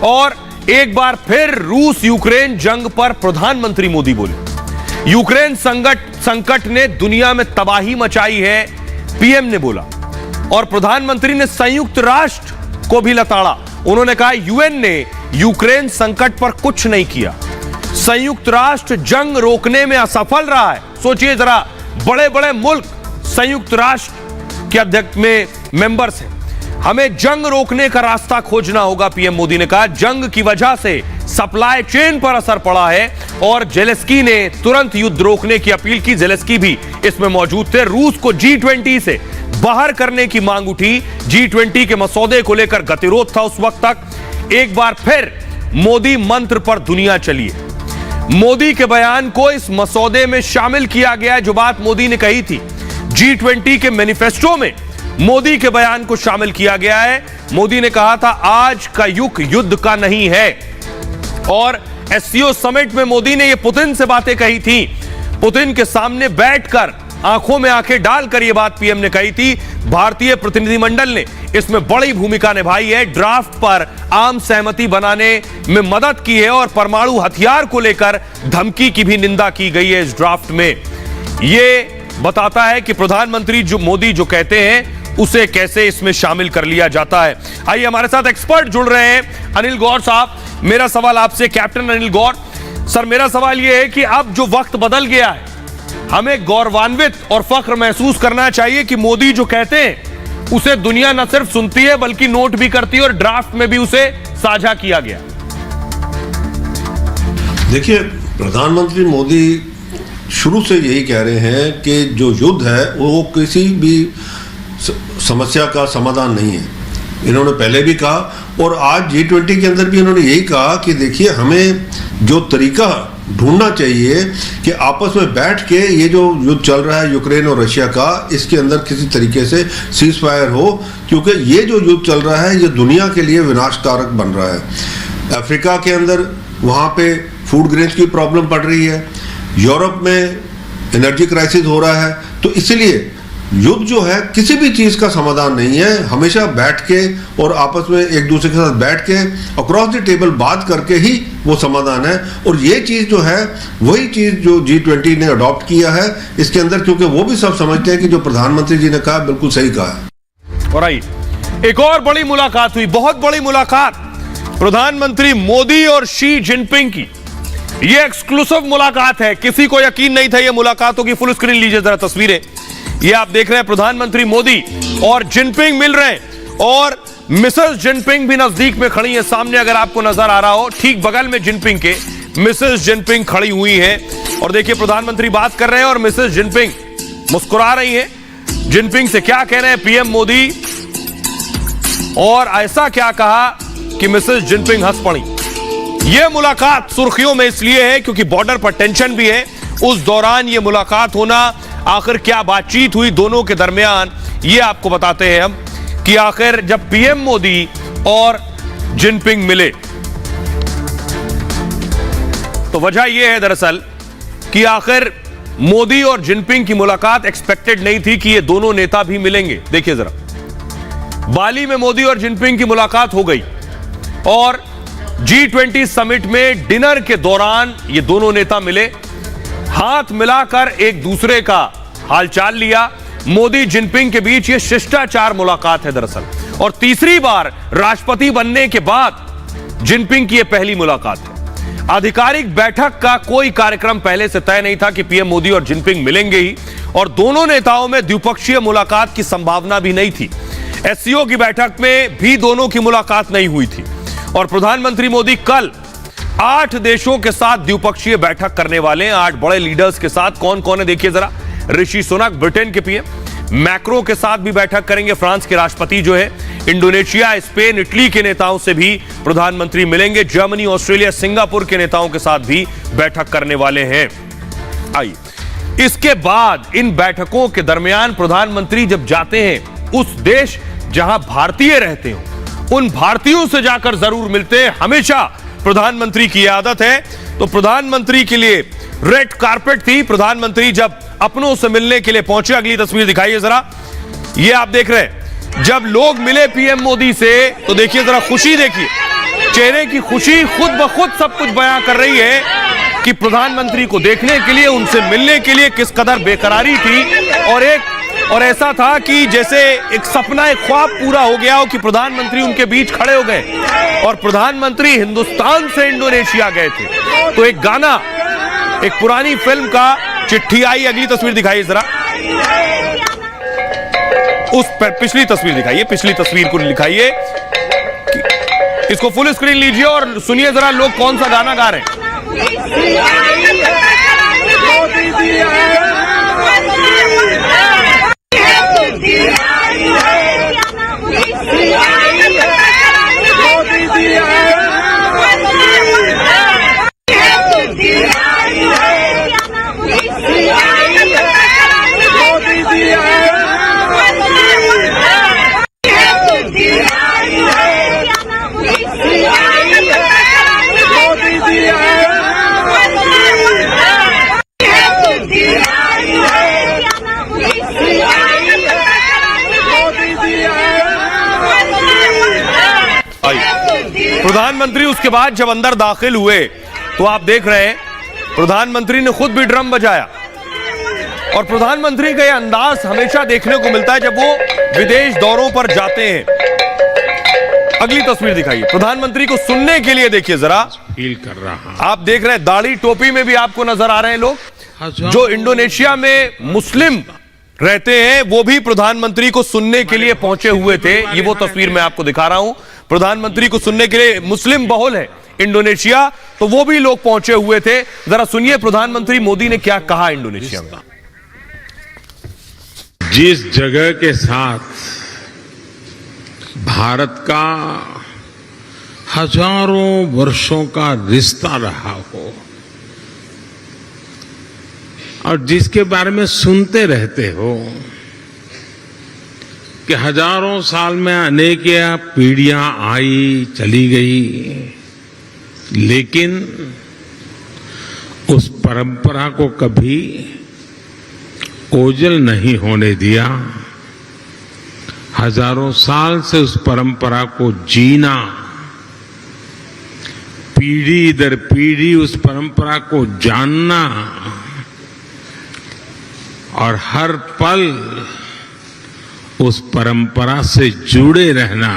और एक बार फिर रूस यूक्रेन जंग पर प्रधानमंत्री मोदी बोले। यूक्रेन संकट ने दुनिया में तबाही मचाई है, पीएम ने बोला, और प्रधानमंत्री ने संयुक्त राष्ट्र को भी लताड़ा। उन्होंने कहा यूएन ने यूक्रेन संकट पर कुछ नहीं किया, संयुक्त राष्ट्र जंग रोकने में असफल रहा है। सोचिए जरा, बड़े बड़े मुल्क संयुक्त राष्ट्र के अध्यक्ष में मेंबर्स हैं। हमें जंग रोकने का रास्ता खोजना होगा, पीएम मोदी ने कहा। जंग की वजह से सप्लाई चेन पर असर पड़ा है और जेलेस्की ने तुरंत युद्ध रोकने की अपील की। जेलेस्की भी इसमें मौजूद थे। रूस को G20 से बाहर करने की मांग उठी। G20 के मसौदे को लेकर गतिरोध था उस वक्त तक। एक बार फिर मोदी मंत्र पर दुनिया चली है। मोदी के बयान को इस मसौदे में शामिल किया गया, जो बात मोदी ने कही थी। G20 के मैनिफेस्टो में मोदी के बयान को शामिल किया गया है। मोदी ने कहा था आज का युग युद्ध का नहीं है। और SCO समिट में मोदी ने यह पुतिन से बातें कही थी। पुतिन के सामने बैठकर आंखों में आंखें डालकर यह बात पीएम ने कही थी। भारतीय प्रतिनिधिमंडल ने इसमें बड़ी भूमिका निभाई है। ड्राफ्ट पर आम सहमति बनाने में मदद की है और परमाणु हथियार को लेकर धमकी की भी निंदा की गई है इस ड्राफ्ट में। यह बताता है कि प्रधानमंत्री मोदी जो कहते हैं उसे कैसे इसमें शामिल कर लिया जाता है। आइए हमारे साथ एक्सपर्ट जुड़ रहे हैं। अनिल गौर साहब, मेरा सवाल आपसे, कैप्टन अनिल गौर सर, मेरा सवाल यह है कि अब जो वक्त बदल गया है, हमें गौरवान्वित और फख्र महसूस करना चाहिए कि मोदी जो कहते हैं उसे दुनिया न सिर्फ सुनती है बल्कि नोट भी करती है और ड्राफ्ट में भी उसे साझा किया गया। देखिए, प्रधानमंत्री मोदी शुरू से यही कह रहे हैं कि जो युद्ध है वो किसी भी समस्या का समाधान नहीं है। इन्होंने पहले भी कहा और आज G20 के अंदर भी इन्होंने यही कहा कि देखिए, हमें जो तरीका ढूंढना चाहिए कि आपस में बैठ के ये जो युद्ध चल रहा है यूक्रेन और रशिया का, इसके अंदर किसी तरीके से सीज फायर हो, क्योंकि ये जो युद्ध चल रहा है ये दुनिया के लिए विनाशकारक बन रहा है। अफ्रीका के अंदर वहाँ पे फूड ग्रेन्स की प्रॉब्लम पड़ रही है, यूरोप में एनर्जी क्राइसिस हो रहा है। तो इसलिए युद्ध जो है किसी भी चीज़ का समाधान नहीं है। हमेशा बैठ के और आपस में एक दूसरे के साथ बैठ के अक्रॉस द टेबल बात करके ही वो समाधान है। और ये चीज़ जो है वही चीज़ जो G20 ने अडॉप्ट किया है इसके अंदर, क्योंकि वो भी सब समझते हैं कि जो प्रधानमंत्री जी ने कहा बिल्कुल सही कहा है। और आई एक और बड़ी मुलाकात हुई, बहुत बड़ी मुलाकात, प्रधानमंत्री मोदी और शी जिनपिंग की। ये एक्सक्लूसिव मुलाकात है, किसी को यकीन नहीं था ये मुलाकात होगी। फुल स्क्रीन लीजिए जरा तस्वीरें, ये आप देख रहे हैं प्रधानमंत्री मोदी और जिनपिंग मिल रहे हैं और मिसेस जिनपिंग भी नजदीक में खड़ी है। सामने अगर आपको नजर आ रहा हो, ठीक बगल में जिनपिंग के मिसेस जिनपिंग खड़ी हुई हैं और देखिए प्रधानमंत्री बात कर रहे हैं और मिसेस जिनपिंग मुस्कुरा रही हैं। जिनपिंग से क्या कह रहे हैं पीएम मोदी, और ऐसा क्या कहा कि मिसेस जिनपिंग हंस पड़ी। यह मुलाकात सुर्खियों में इसलिए है क्योंकि बॉर्डर पर टेंशन भी है। उस दौरान यह मुलाकात होना, आखिर क्या बातचीत हुई दोनों के दरमियान, ये आपको बताते हैं हम कि आखिर जब पीएम मोदी और जिनपिंग मिले तो वजह यह है दरअसल कि आखिर मोदी और जिनपिंग की मुलाकात एक्सपेक्टेड नहीं थी कि ये दोनों नेता भी मिलेंगे। देखिए जरा, बाली में मोदी और जिनपिंग की मुलाकात हो गई और G20 समिट में डिनर के दौरान ये दोनों नेता मिले, हाथ मिलाकर एक दूसरे का हालचाल लिया। मोदी जिनपिंग के बीच ये शिष्टाचार मुलाकात है दरअसल, और तीसरी बार राष्ट्रपति बनने के बाद जिनपिंग की यह पहली मुलाकात है। आधिकारिक बैठक का कोई कार्यक्रम पहले से तय नहीं था कि पीएम मोदी और जिनपिंग मिलेंगे ही, और दोनों नेताओं में द्विपक्षीय मुलाकात की संभावना भी नहीं थी। SCO की बैठक में भी दोनों की मुलाकात नहीं हुई थी और प्रधानमंत्री मोदी कल 8 देशों के साथ द्विपक्षीय बैठक करने वाले हैं। 8 बड़े लीडर्स के साथ कौन कौन है देखिए जरा। ऋषि सुनक ब्रिटेन के पीएम, मैक्रो के साथ भी बैठक करेंगे, फ्रांस के राष्ट्रपति जो है, इंडोनेशिया, स्पेन, इटली के नेताओं से भी प्रधानमंत्री मिलेंगे, जर्मनी, ऑस्ट्रेलिया, सिंगापुर के नेताओं के साथ भी बैठक करने वाले हैं। आइए, इसके बाद इन बैठकों के दरमियान प्रधानमंत्री जब जाते हैं उस देश जहां भारतीय रहते हो, उन भारतीयों से जाकर जरूर मिलते हैं। हमेशा प्रधानमंत्री की आदत है। तो प्रधानमंत्री के लिए रेड कारपेट थी। प्रधानमंत्री जब अपनों से मिलने के लिए पहुंचे, अगली तस्वीर दिखाइए जरा, ये आप देख रहे हैं। जब लोग मिले पीएम मोदी से तो देखिए जरा, खुशी देखिए, चेहरे की खुशी खुद ब खुद सब कुछ बयां कर रही है कि प्रधानमंत्री को देखने के लिए, उनसे मिलने के लिए किस कदर बेकरारी थी। और ऐसा था कि जैसे एक सपना, एक ख्वाब पूरा हो गया हो कि प्रधानमंत्री उनके बीच खड़े हो गए और प्रधानमंत्री हिंदुस्तान से इंडोनेशिया गए थे। तो एक गाना, एक पुरानी फिल्म का चिट्ठी आई, अगली तस्वीर दिखाइए जरा। उस पर पिछली तस्वीर दिखाइए, पिछली तस्वीर को दिखाइए, इसको फुल स्क्रीन लीजिए और सुनिए जरा लोग कौन सा गाना गा रहे हैं। प्रधानमंत्री उसके बाद जब अंदर दाखिल हुए तो आप देख रहे हैं प्रधानमंत्री ने खुद भी ड्रम बजाया और प्रधानमंत्री का यह अंदाज हमेशा देखने को मिलता है जब वो विदेश दौरों पर जाते हैं। अगली तस्वीर दिखाइए, प्रधानमंत्री को सुनने के लिए देखिए जरा, फील कर रहा। आप देख रहे हैं दाढ़ी टोपी में भी आपको नजर आ रहे हैं लोग जो इंडोनेशिया में मुस्लिम रहते हैं, वो भी प्रधानमंत्री को सुनने के लिए पहुंचे हुए थे। ये वो तस्वीर मैं आपको दिखा रहा हूं, प्रधानमंत्री को सुनने के लिए, मुस्लिम बहुल है इंडोनेशिया, तो वो भी लोग पहुंचे हुए थे। जरा सुनिए प्रधानमंत्री मोदी ने क्या कहा इंडोनेशिया में। जिस जगह के साथ भारत का हजारों वर्षों का रिश्ता रहा हो और जिसके बारे में सुनते रहते हो कि हजारों साल में अनेक पीढ़ियां आई चली गई, लेकिन उस परंपरा को कभी ओझल नहीं होने दिया। हजारों साल से उस परंपरा को जीना, पीढ़ी दर पीढ़ी उस परंपरा को जानना और हर पल उस परंपरा से जुड़े रहना,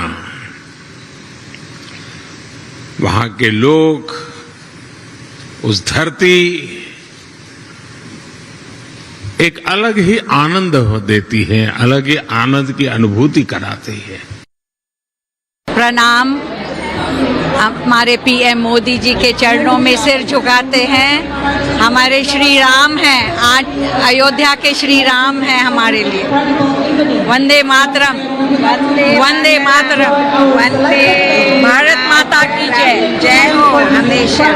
वहां के लोग, उस धरती एक अलग ही आनंद देती है, अलग ही आनंद की अनुभूति कराती है। प्रणाम। हमारे पीएम मोदी जी के चरणों में सिर झुकाते हैं। हमारे श्री राम हैं, आज अयोध्या के श्री राम हैं हमारे लिए। वंदे मातरम, वंदे मातरम, वंदे भारत माता की जय, जय हो हमेशा।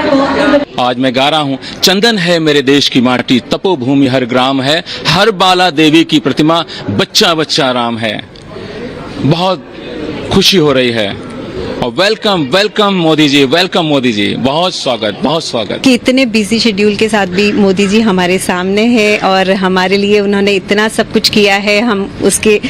आज मैं गा रहा हूँ, चंदन है मेरे देश की माटी, तपोभूमि हर ग्राम है, हर बाला देवी की प्रतिमा, बच्चा बच्चा राम है। बहुत खुशी हो रही है और welcome welcome Modi ji, welcome Modi ji, बहुत स्वागत, बहुत स्वागत। कि इतने बिजी शेड्यूल के साथ भी मोदी जी हमारे सामने हैं और हमारे लिए उन्होंने इतना सब कुछ किया है, हम उसके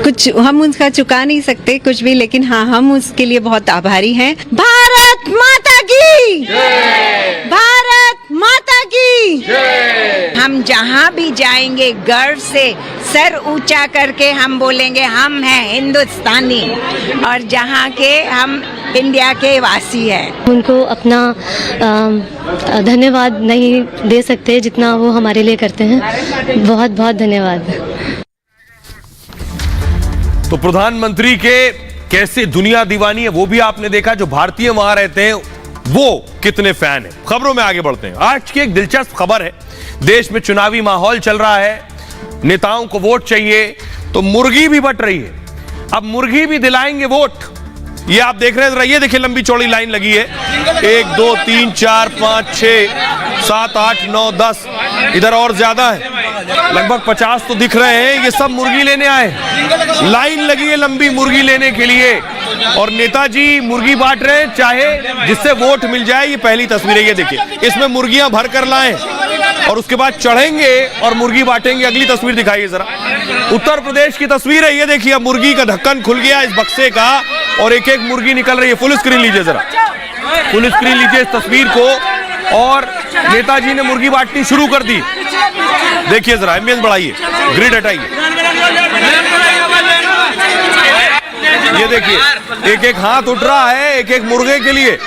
कुछ हम उनका चुका नहीं सकते कुछ भी, लेकिन हाँ हम उसके लिए बहुत आभारी हैं। भारत माता की जय, भारत माता की जय। हम जहाँ भी जाएंगे गर्व से सर ऊंचा करके हम बोलेंगे हम हैं हिंदुस्तानी, और जहाँ के हम इंडिया के वासी हैं। उनको अपना धन्यवाद नहीं दे सकते जितना वो हमारे लिए करते हैं। बहुत बहुत धन्यवाद। तो प्रधानमंत्री के कैसे दुनिया दीवानी है वो भी आपने देखा, जो भारतीय वहां रहते हैं वो कितने फैन है। खबरों में आगे बढ़ते हैं। आज की एक दिलचस्प खबर है, देश में चुनावी माहौल चल रहा है, नेताओं को वोट चाहिए तो मुर्गी भी बट रही है। अब मुर्गी भी दिलाएंगे वोट, ये आप देख रहे हैं। ये देखिए लंबी चौड़ी लाइन लगी है, 1 2 3 4 5 6 7 8 9 10, इधर और ज्यादा है, लगभग 50 तो दिख रहे हैं। ये सब मुर्गी लेने आए, लाइन लगी है लंबी मुर्गी लेने के लिए, और नेताजी मुर्गी बांट रहे हैं चाहे जिससे वोट मिल जाए। ये पहली तस्वीर है, ये देखिए, इसमें मुर्गियां भर कर लाए और उसके बाद चढ़ेंगे और मुर्गी बांटेंगे। अगली तस्वीर दिखाइए जरा, उत्तर प्रदेश की तस्वीर है, ये देखिए। अब मुर्गी का ढक्कन खुल गया इस बक्से का और एक एक मुर्गी निकल रही है। फुल स्क्रीन लीजिए जरा, फुल स्क्रीन लीजिए इस तस्वीर को, और नेताजी ने मुर्गी बांटनी शुरू कर दी। देखिए जरा, एम्बियंस बढ़ाइए, ग्रिड हटाइए, ये देखिए एक एक हाथ उठ रहा है एक एक मुर्गे के लिए,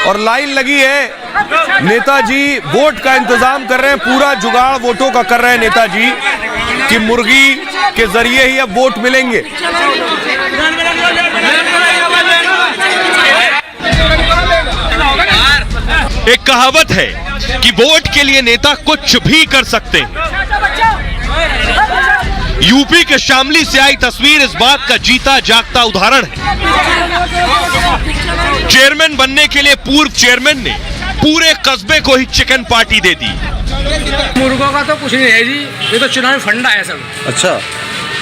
और लाइन लगी है। नेताजी वोट का इंतजाम कर रहे हैं, पूरा जुगाड़ वोटों का कर रहे हैं नेताजी। कि मुर्गी के जरिए ही अब वोट मिलेंगे। एक कहावत है कि वोट के लिए नेता कुछ भी कर सकते हैं। यूपी के शामली से आई तस्वीर इस बात का जीता जागता उदाहरण है। चेयरमैन बनने के लिए पूर्व चेयरमैन ने पूरे कस्बे को ही चिकन पार्टी दे दी। मुर्गों का तो कुछ नहीं है जी, ये तो चुनावी फंडा है सब। अच्छा,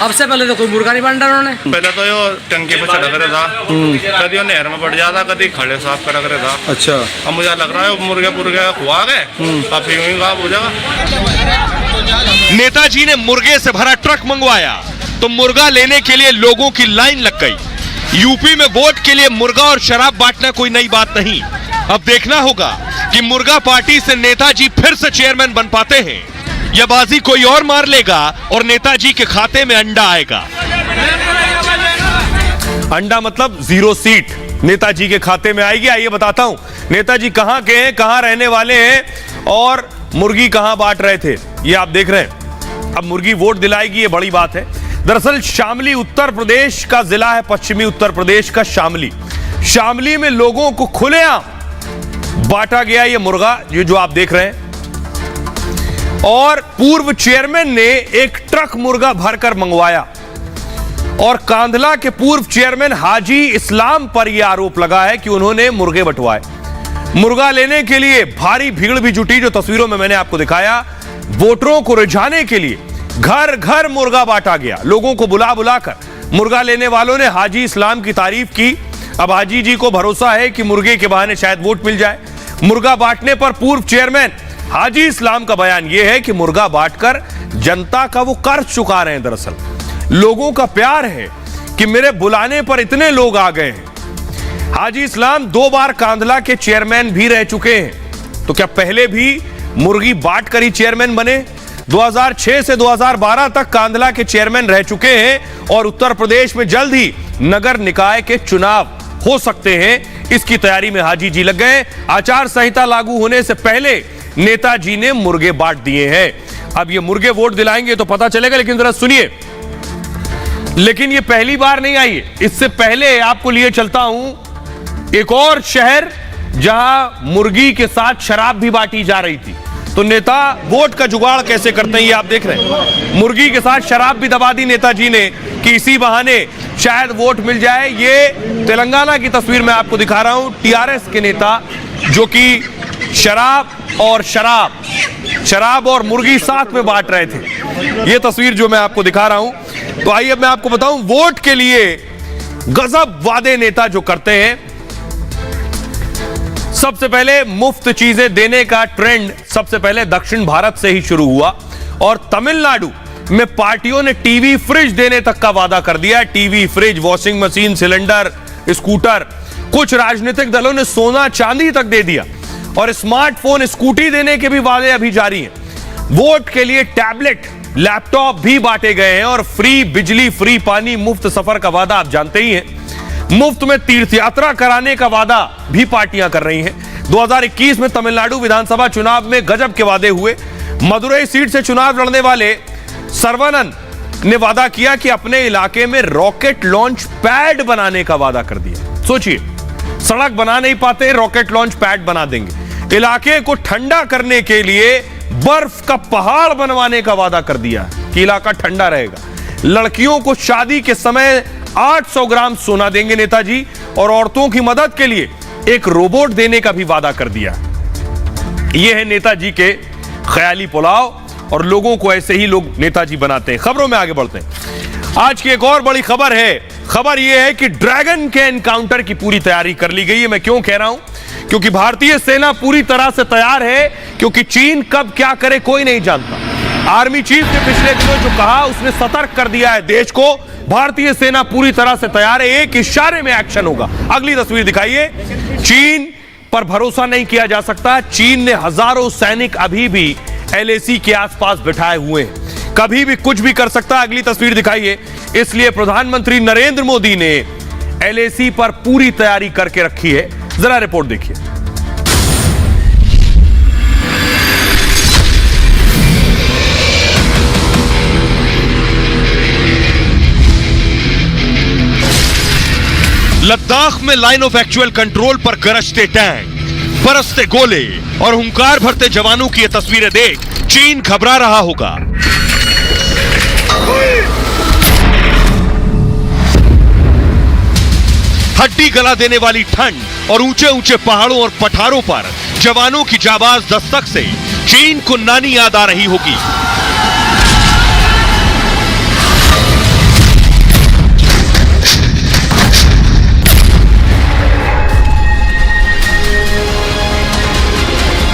अब से पहले तो कोई मुर्गा नहीं बन रहा उन्होंने। पहले तो यो टंकी पे चढ़ा करे था, कभी नहर में पड़ जाता, कभी खड़े साफ करा करे था। अच्छा, अब मुझे लग रहा है मुर्गे खुआ गए, काफी हो जाएगा। नेताजी ने मुर्गे से भरा ट्रक मंगवाया तो मुर्गा लेने के लिए लोगों की लाइन लग गई। यूपी में वोट के लिए मुर्गा और शराब बांटना कोई नई बात नहीं। अब देखना होगा कि मुर्गा पार्टी से नेताजी फिर से चेयरमैन बन पाते हैं या बाजी कोई और मार लेगा और नेताजी के खाते में अंडा आएगा। अंडा मतलब 0 सीट नेताजी के खाते में आएगी। आइए बताता हूं नेताजी कहां के हैं, कहां रहने वाले हैं और मुर्गी कहां बांट रहे थे, ये आप देख रहे हैं। अब मुर्गी वोट दिलाएगी, ये बड़ी बात है। दरअसल शामली उत्तर प्रदेश का जिला है, पश्चिमी उत्तर प्रदेश का शामली। शामली में लोगों को खुलेआम बांटा गया ये मुर्गा, ये जो आप देख रहे हैं। और पूर्व चेयरमैन ने एक ट्रक मुर्गा भरकर मंगवाया और कांधला के पूर्व चेयरमैन हाजी इस्लाम पर यह आरोप लगा है कि उन्होंने मुर्गे बंटवाए। मुर्गा लेने के लिए भारी भीड़ भी जुटी, जो तस्वीरों में मैंने आपको दिखाया। वोटरों को रिझाने के लिए घर घर मुर्गा बांटा गया। लोगों को बुला बुलाकर मुर्गा लेने वालों ने हाजी इस्लाम की तारीफ की। अब हाजी जी को भरोसा है कि मुर्गे के बहाने शायद वोट मिल जाए। मुर्गा बांटने पर पूर्व चेयरमैन हाजी इस्लाम का बयान यह है कि मुर्गा बांटकर जनता का वो कर्ज चुका रहे हैं। दरअसल लोगों का प्यार है कि मेरे बुलाने पर इतने लोग आ गए हैं। हाजी इस्लाम 2 बार कांधला के चेयरमैन भी रह चुके हैं, तो क्या पहले भी मुर्गी बांट कर ही चेयरमैन बने? 2006 से 2012 तक कांधला के चेयरमैन रह चुके हैं और उत्तर प्रदेश में जल्द ही नगर निकाय के चुनाव हो सकते हैं। इसकी तैयारी में हाजी जी लग गए। आचार संहिता लागू होने से पहले नेताजी ने मुर्गे बांट दिए हैं। अब ये मुर्गे वोट दिलाएंगे तो पता चलेगा, लेकिन जरा सुनिए। लेकिन ये पहली बार नहीं आई है, इससे पहले आपको लिए चलता हूं एक और शहर जहां मुर्गी के साथ शराब भी बांटी जा रही थी। तो नेता वोट का जुगाड़ कैसे करते हैं ये आप देख रहे हैं। मुर्गी के साथ शराब भी दबा दी नेताजी ने कि इसी बहाने शायद वोट मिल जाए। ये तेलंगाना की तस्वीर मैं आपको दिखा रहा हूं। टीआरएस के नेता जो कि शराब और मुर्गी साथ में बांट रहे थे, ये तस्वीर जो मैं आपको दिखा रहा हूं। तो आइए मैं आपको बताऊं, वोट के लिए गजब वादे नेता जो करते हैं। सबसे पहले मुफ्त चीजें देने का ट्रेंड सबसे पहले दक्षिण भारत से ही शुरू हुआ और तमिलनाडु में पार्टियों ने टीवी फ्रिज देने तक का वादा कर दिया। TV, fridge, washing machine, cylinder, scooter. कुछ राजनीतिक दलों ने सोना चांदी तक दे दिया और स्मार्टफोन, स्कूटी देने के भी वादे अभी जारी हैं। वोट के लिए टैबलेट, लैपटॉप भी बांटे गए हैं और फ्री बिजली, फ्री पानी, मुफ्त सफर का वादा आप जानते ही हैं। मुफ्त में तीर्थ यात्रा कराने का वादा भी पार्टियां कर रही हैं। 2021 में तमिलनाडु विधानसभा चुनाव में गजब के वादे हुए। मदुरई सीट से चुनाव लड़ने वाले सर्वानंद ने वादा किया कि अपने इलाके में रॉकेट लॉन्च पैड बनाने का वादा कर दिया। सोचिए, सड़क बना नहीं पाते, रॉकेट लॉन्च पैड बना देंगे। इलाके को ठंडा करने के लिए बर्फ का पहाड़ बनवाने का वादा कर दिया कि इलाका ठंडा रहेगा। लड़कियों को शादी के समय 800 ग्राम सोना देंगे नेताजी और औरतों की मदद के लिए एक रोबोट देने का भी वादा कर दिया। यह है नेताजी के ख्याली पुलाव और लोगों को ऐसे ही लोग नेताजी बनाते हैं। खबरों में आगे बढ़ते हैं। आज की एक और बड़ी खबर है। खबर यह है कि ड्रैगन के एनकाउंटर की पूरी तैयारी कर ली गई है। मैं क्यों कह रहा हूं? क्योंकि भारतीय सेना पूरी तरह से तैयार है, क्योंकि चीन कब क्या करे कोई नहीं जानता। आर्मी चीफ ने पिछले दिनों जो कहा उसने सतर्क कर दिया है देश को। भारतीय सेना पूरी तरह से तैयार है, एक इशारे में एक्शन होगा। अगली तस्वीर दिखाइए। चीन पर भरोसा नहीं किया जा सकता। चीन ने हजारों सैनिक अभी भी LAC के आसपास बिठाए हुए हैं, कभी भी कुछ भी कर सकता। अगली तस्वीर दिखाइए। इसलिए प्रधानमंत्री नरेंद्र मोदी ने LAC पर पूरी तैयारी करके रखी है। जरा रिपोर्ट देखिए। लद्दाख में लाइन ऑफ एक्चुअल कंट्रोल पर गरजते टैंक, बरसते गोले और हुंकार भरते जवानों की ये तस्वीरें देख चीन घबरा रहा होगा। हड्डी गला देने वाली ठंड और ऊंचे ऊंचे पहाड़ों और पठारों पर जवानों की जाबाज दस्तक से चीन को नानी याद आ रही होगी।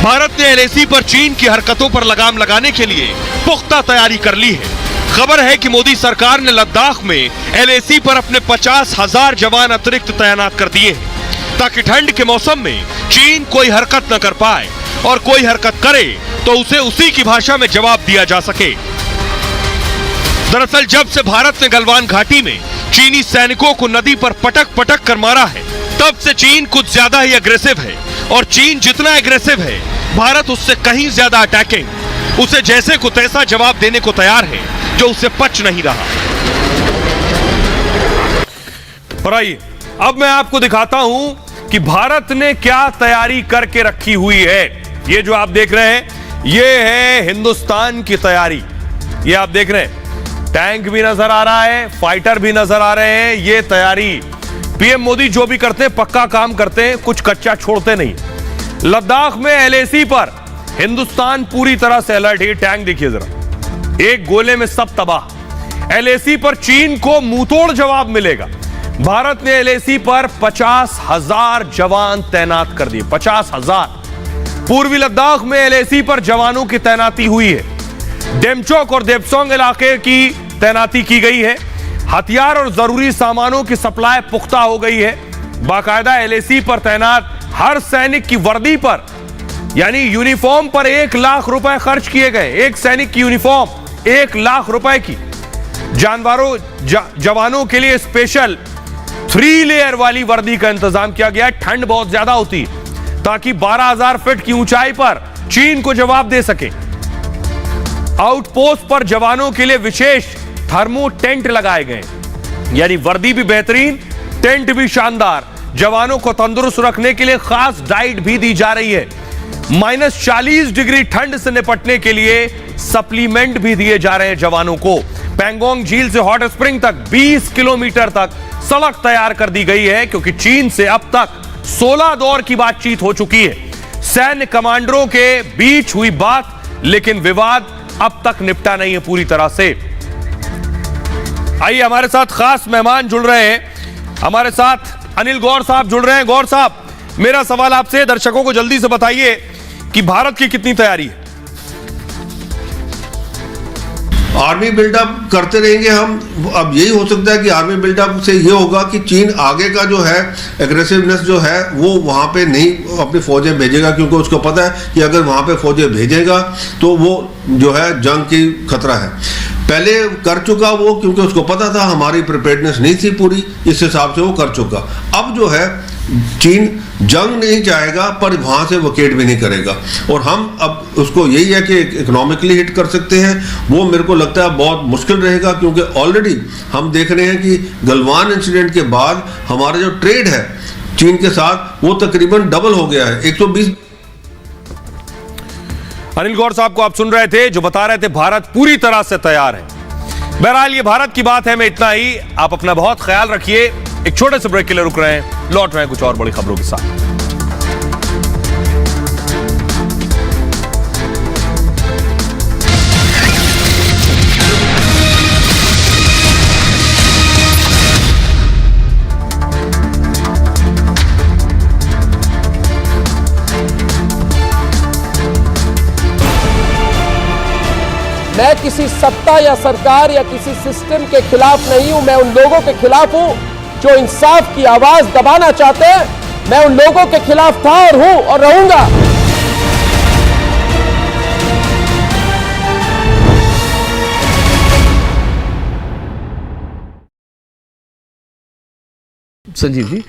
भारत ने एलएसी पर चीन की हरकतों पर लगाम लगाने के लिए पुख्ता तैयारी कर ली है। खबर है कि मोदी सरकार ने लद्दाख में एलएसी पर अपने 50,000 जवान अतिरिक्त तैनात कर दिए हैं ताकि ठंड के मौसम में चीन कोई हरकत न कर पाए और कोई हरकत करे तो उसे उसी की भाषा में जवाब दिया जा सके। दरअसल जब से भारत ने गलवान घाटी में चीनी सैनिकों को नदी पर पटक पटक कर मारा है, तब से चीन कुछ ज्यादा ही अग्रेसिव है और चीन जितना एग्रेसिव है, भारत उससे कहीं ज्यादा अटैकिंग, उसे जैसे को तैसा जवाब देने को तैयार है जो उसे पच नहीं रहा। और आइए अब मैं आपको दिखाता हूं कि भारत ने क्या तैयारी करके रखी हुई है। ये जो आप देख रहे हैं, ये है हिंदुस्तान की तैयारी। ये आप देख रहे हैं, टैंक भी नजर आ रहा है, फाइटर भी नजर आ रहे हैं। ये तैयारी पीएम मोदी जो भी करते हैं पक्का काम करते हैं, कुछ कच्चा छोड़ते नहीं। लद्दाख में एलएसी पर हिंदुस्तान पूरी तरह से अलर्ट है। टैंक देखिए जरा, एक गोले में सब तबाह। एलएसी पर चीन को मुंहतोड़ जवाब मिलेगा। भारत ने एलएसी पर 50,000 जवान तैनात कर दिए। 50,000। पूर्वी लद्दाख में एलएसी पर जवानों की तैनाती हुई है। डेमचोक और देपसोंग इलाके की तैनाती की गई है। हथियार और जरूरी सामानों की सप्लाई पुख्ता हो गई है। बाकायदा एलएसी पर तैनात हर सैनिक की वर्दी पर, यानी यूनिफॉर्म पर 1 लाख रुपए खर्च किए गए। एक सैनिक की यूनिफॉर्म 1 लाख रुपए की। जवानों के लिए स्पेशल 3 लेयर वाली वर्दी का इंतजाम किया गया है। ठंड बहुत ज्यादा होती है ताकि 12,000 फीट की ऊंचाई पर चीन को जवाब दे सके। आउटपोस्ट पर जवानों के लिए विशेष थर्मो टेंट लगाए गए, यानी वर्दी भी बेहतरीन, टेंट भी शानदार। जवानों को तंदुरुस्त रखने के लिए खास डाइट भी दी जा रही है। -40 डिग्री ठंड से निपटने के लिए सप्लीमेंट भी दिए जा रहे हैं जवानों को। पैंगोंग झील से हॉट स्प्रिंग तक 20 किलोमीटर तक सड़क तैयार कर दी गई है, क्योंकि चीन से अब तक 16 दौर की बातचीत हो चुकी है। सैन्य कमांडरों के बीच हुई बात, लेकिन विवाद अब तक निपटा नहीं है पूरी तरह से। आइए हमारे साथ खास मेहमान जुड़ रहे हैं। हमारे साथ अनिल गौर साहब जुड़ रहे हैं। गौर साहब, मेरा सवाल आपसे, दर्शकों को जल्दी से बताइए कि भारत की कितनी तैयारी है? आर्मी बिल्डअप करते रहेंगे हम। अब यही हो सकता है कि आर्मी बिल्डअप से ये होगा कि चीन आगे का जो है एग्रेसिवनेस जो है वो वहाँ पे नहीं अपनी फौजें भेजेगा, क्योंकि उसको पता है कि अगर वहाँ पे फौजें भेजेगा तो वो जो है जंग की खतरा है। पहले कर चुका वो, क्योंकि उसको पता था हमारी प्रिपेयर्डनेस नहीं थी पूरी, इस हिसाब से वो कर चुका। अब जो है चीन जंग नहीं चाहेगा पर वहां से वकेट भी नहीं करेगा, और हम अब उसको यही है कि इकोनॉमिकली हिट कर सकते हैं। वो मेरे को लगता है बहुत मुश्किल रहेगा, क्योंकि ऑलरेडी हम देख रहे हैं कि गलवान इंसिडेंट के बाद हमारा जो ट्रेड है चीन के साथ वो तकरीबन डबल हो गया है। 120। अनिल गौर साहब को आप सुन रहे थे, जो बता रहे थे भारत पूरी तरह से तैयार है। बहरहाल ये भारत की बात है, मैं इतना ही। आप अपना बहुत ख्याल रखिए। एक छोटे से ब्रेक के लिए रुक रहे हैं, लौट रहे हैं कुछ और बड़ी खबरों के साथ। मैं किसी सत्ता या सरकार या किसी सिस्टम के खिलाफ नहीं हूं। मैं उन लोगों के खिलाफ हूं जो इंसाफ की आवाज दबाना चाहते हैं। मैं उन लोगों के खिलाफ था और हूं और रहूंगा। संजीव जी,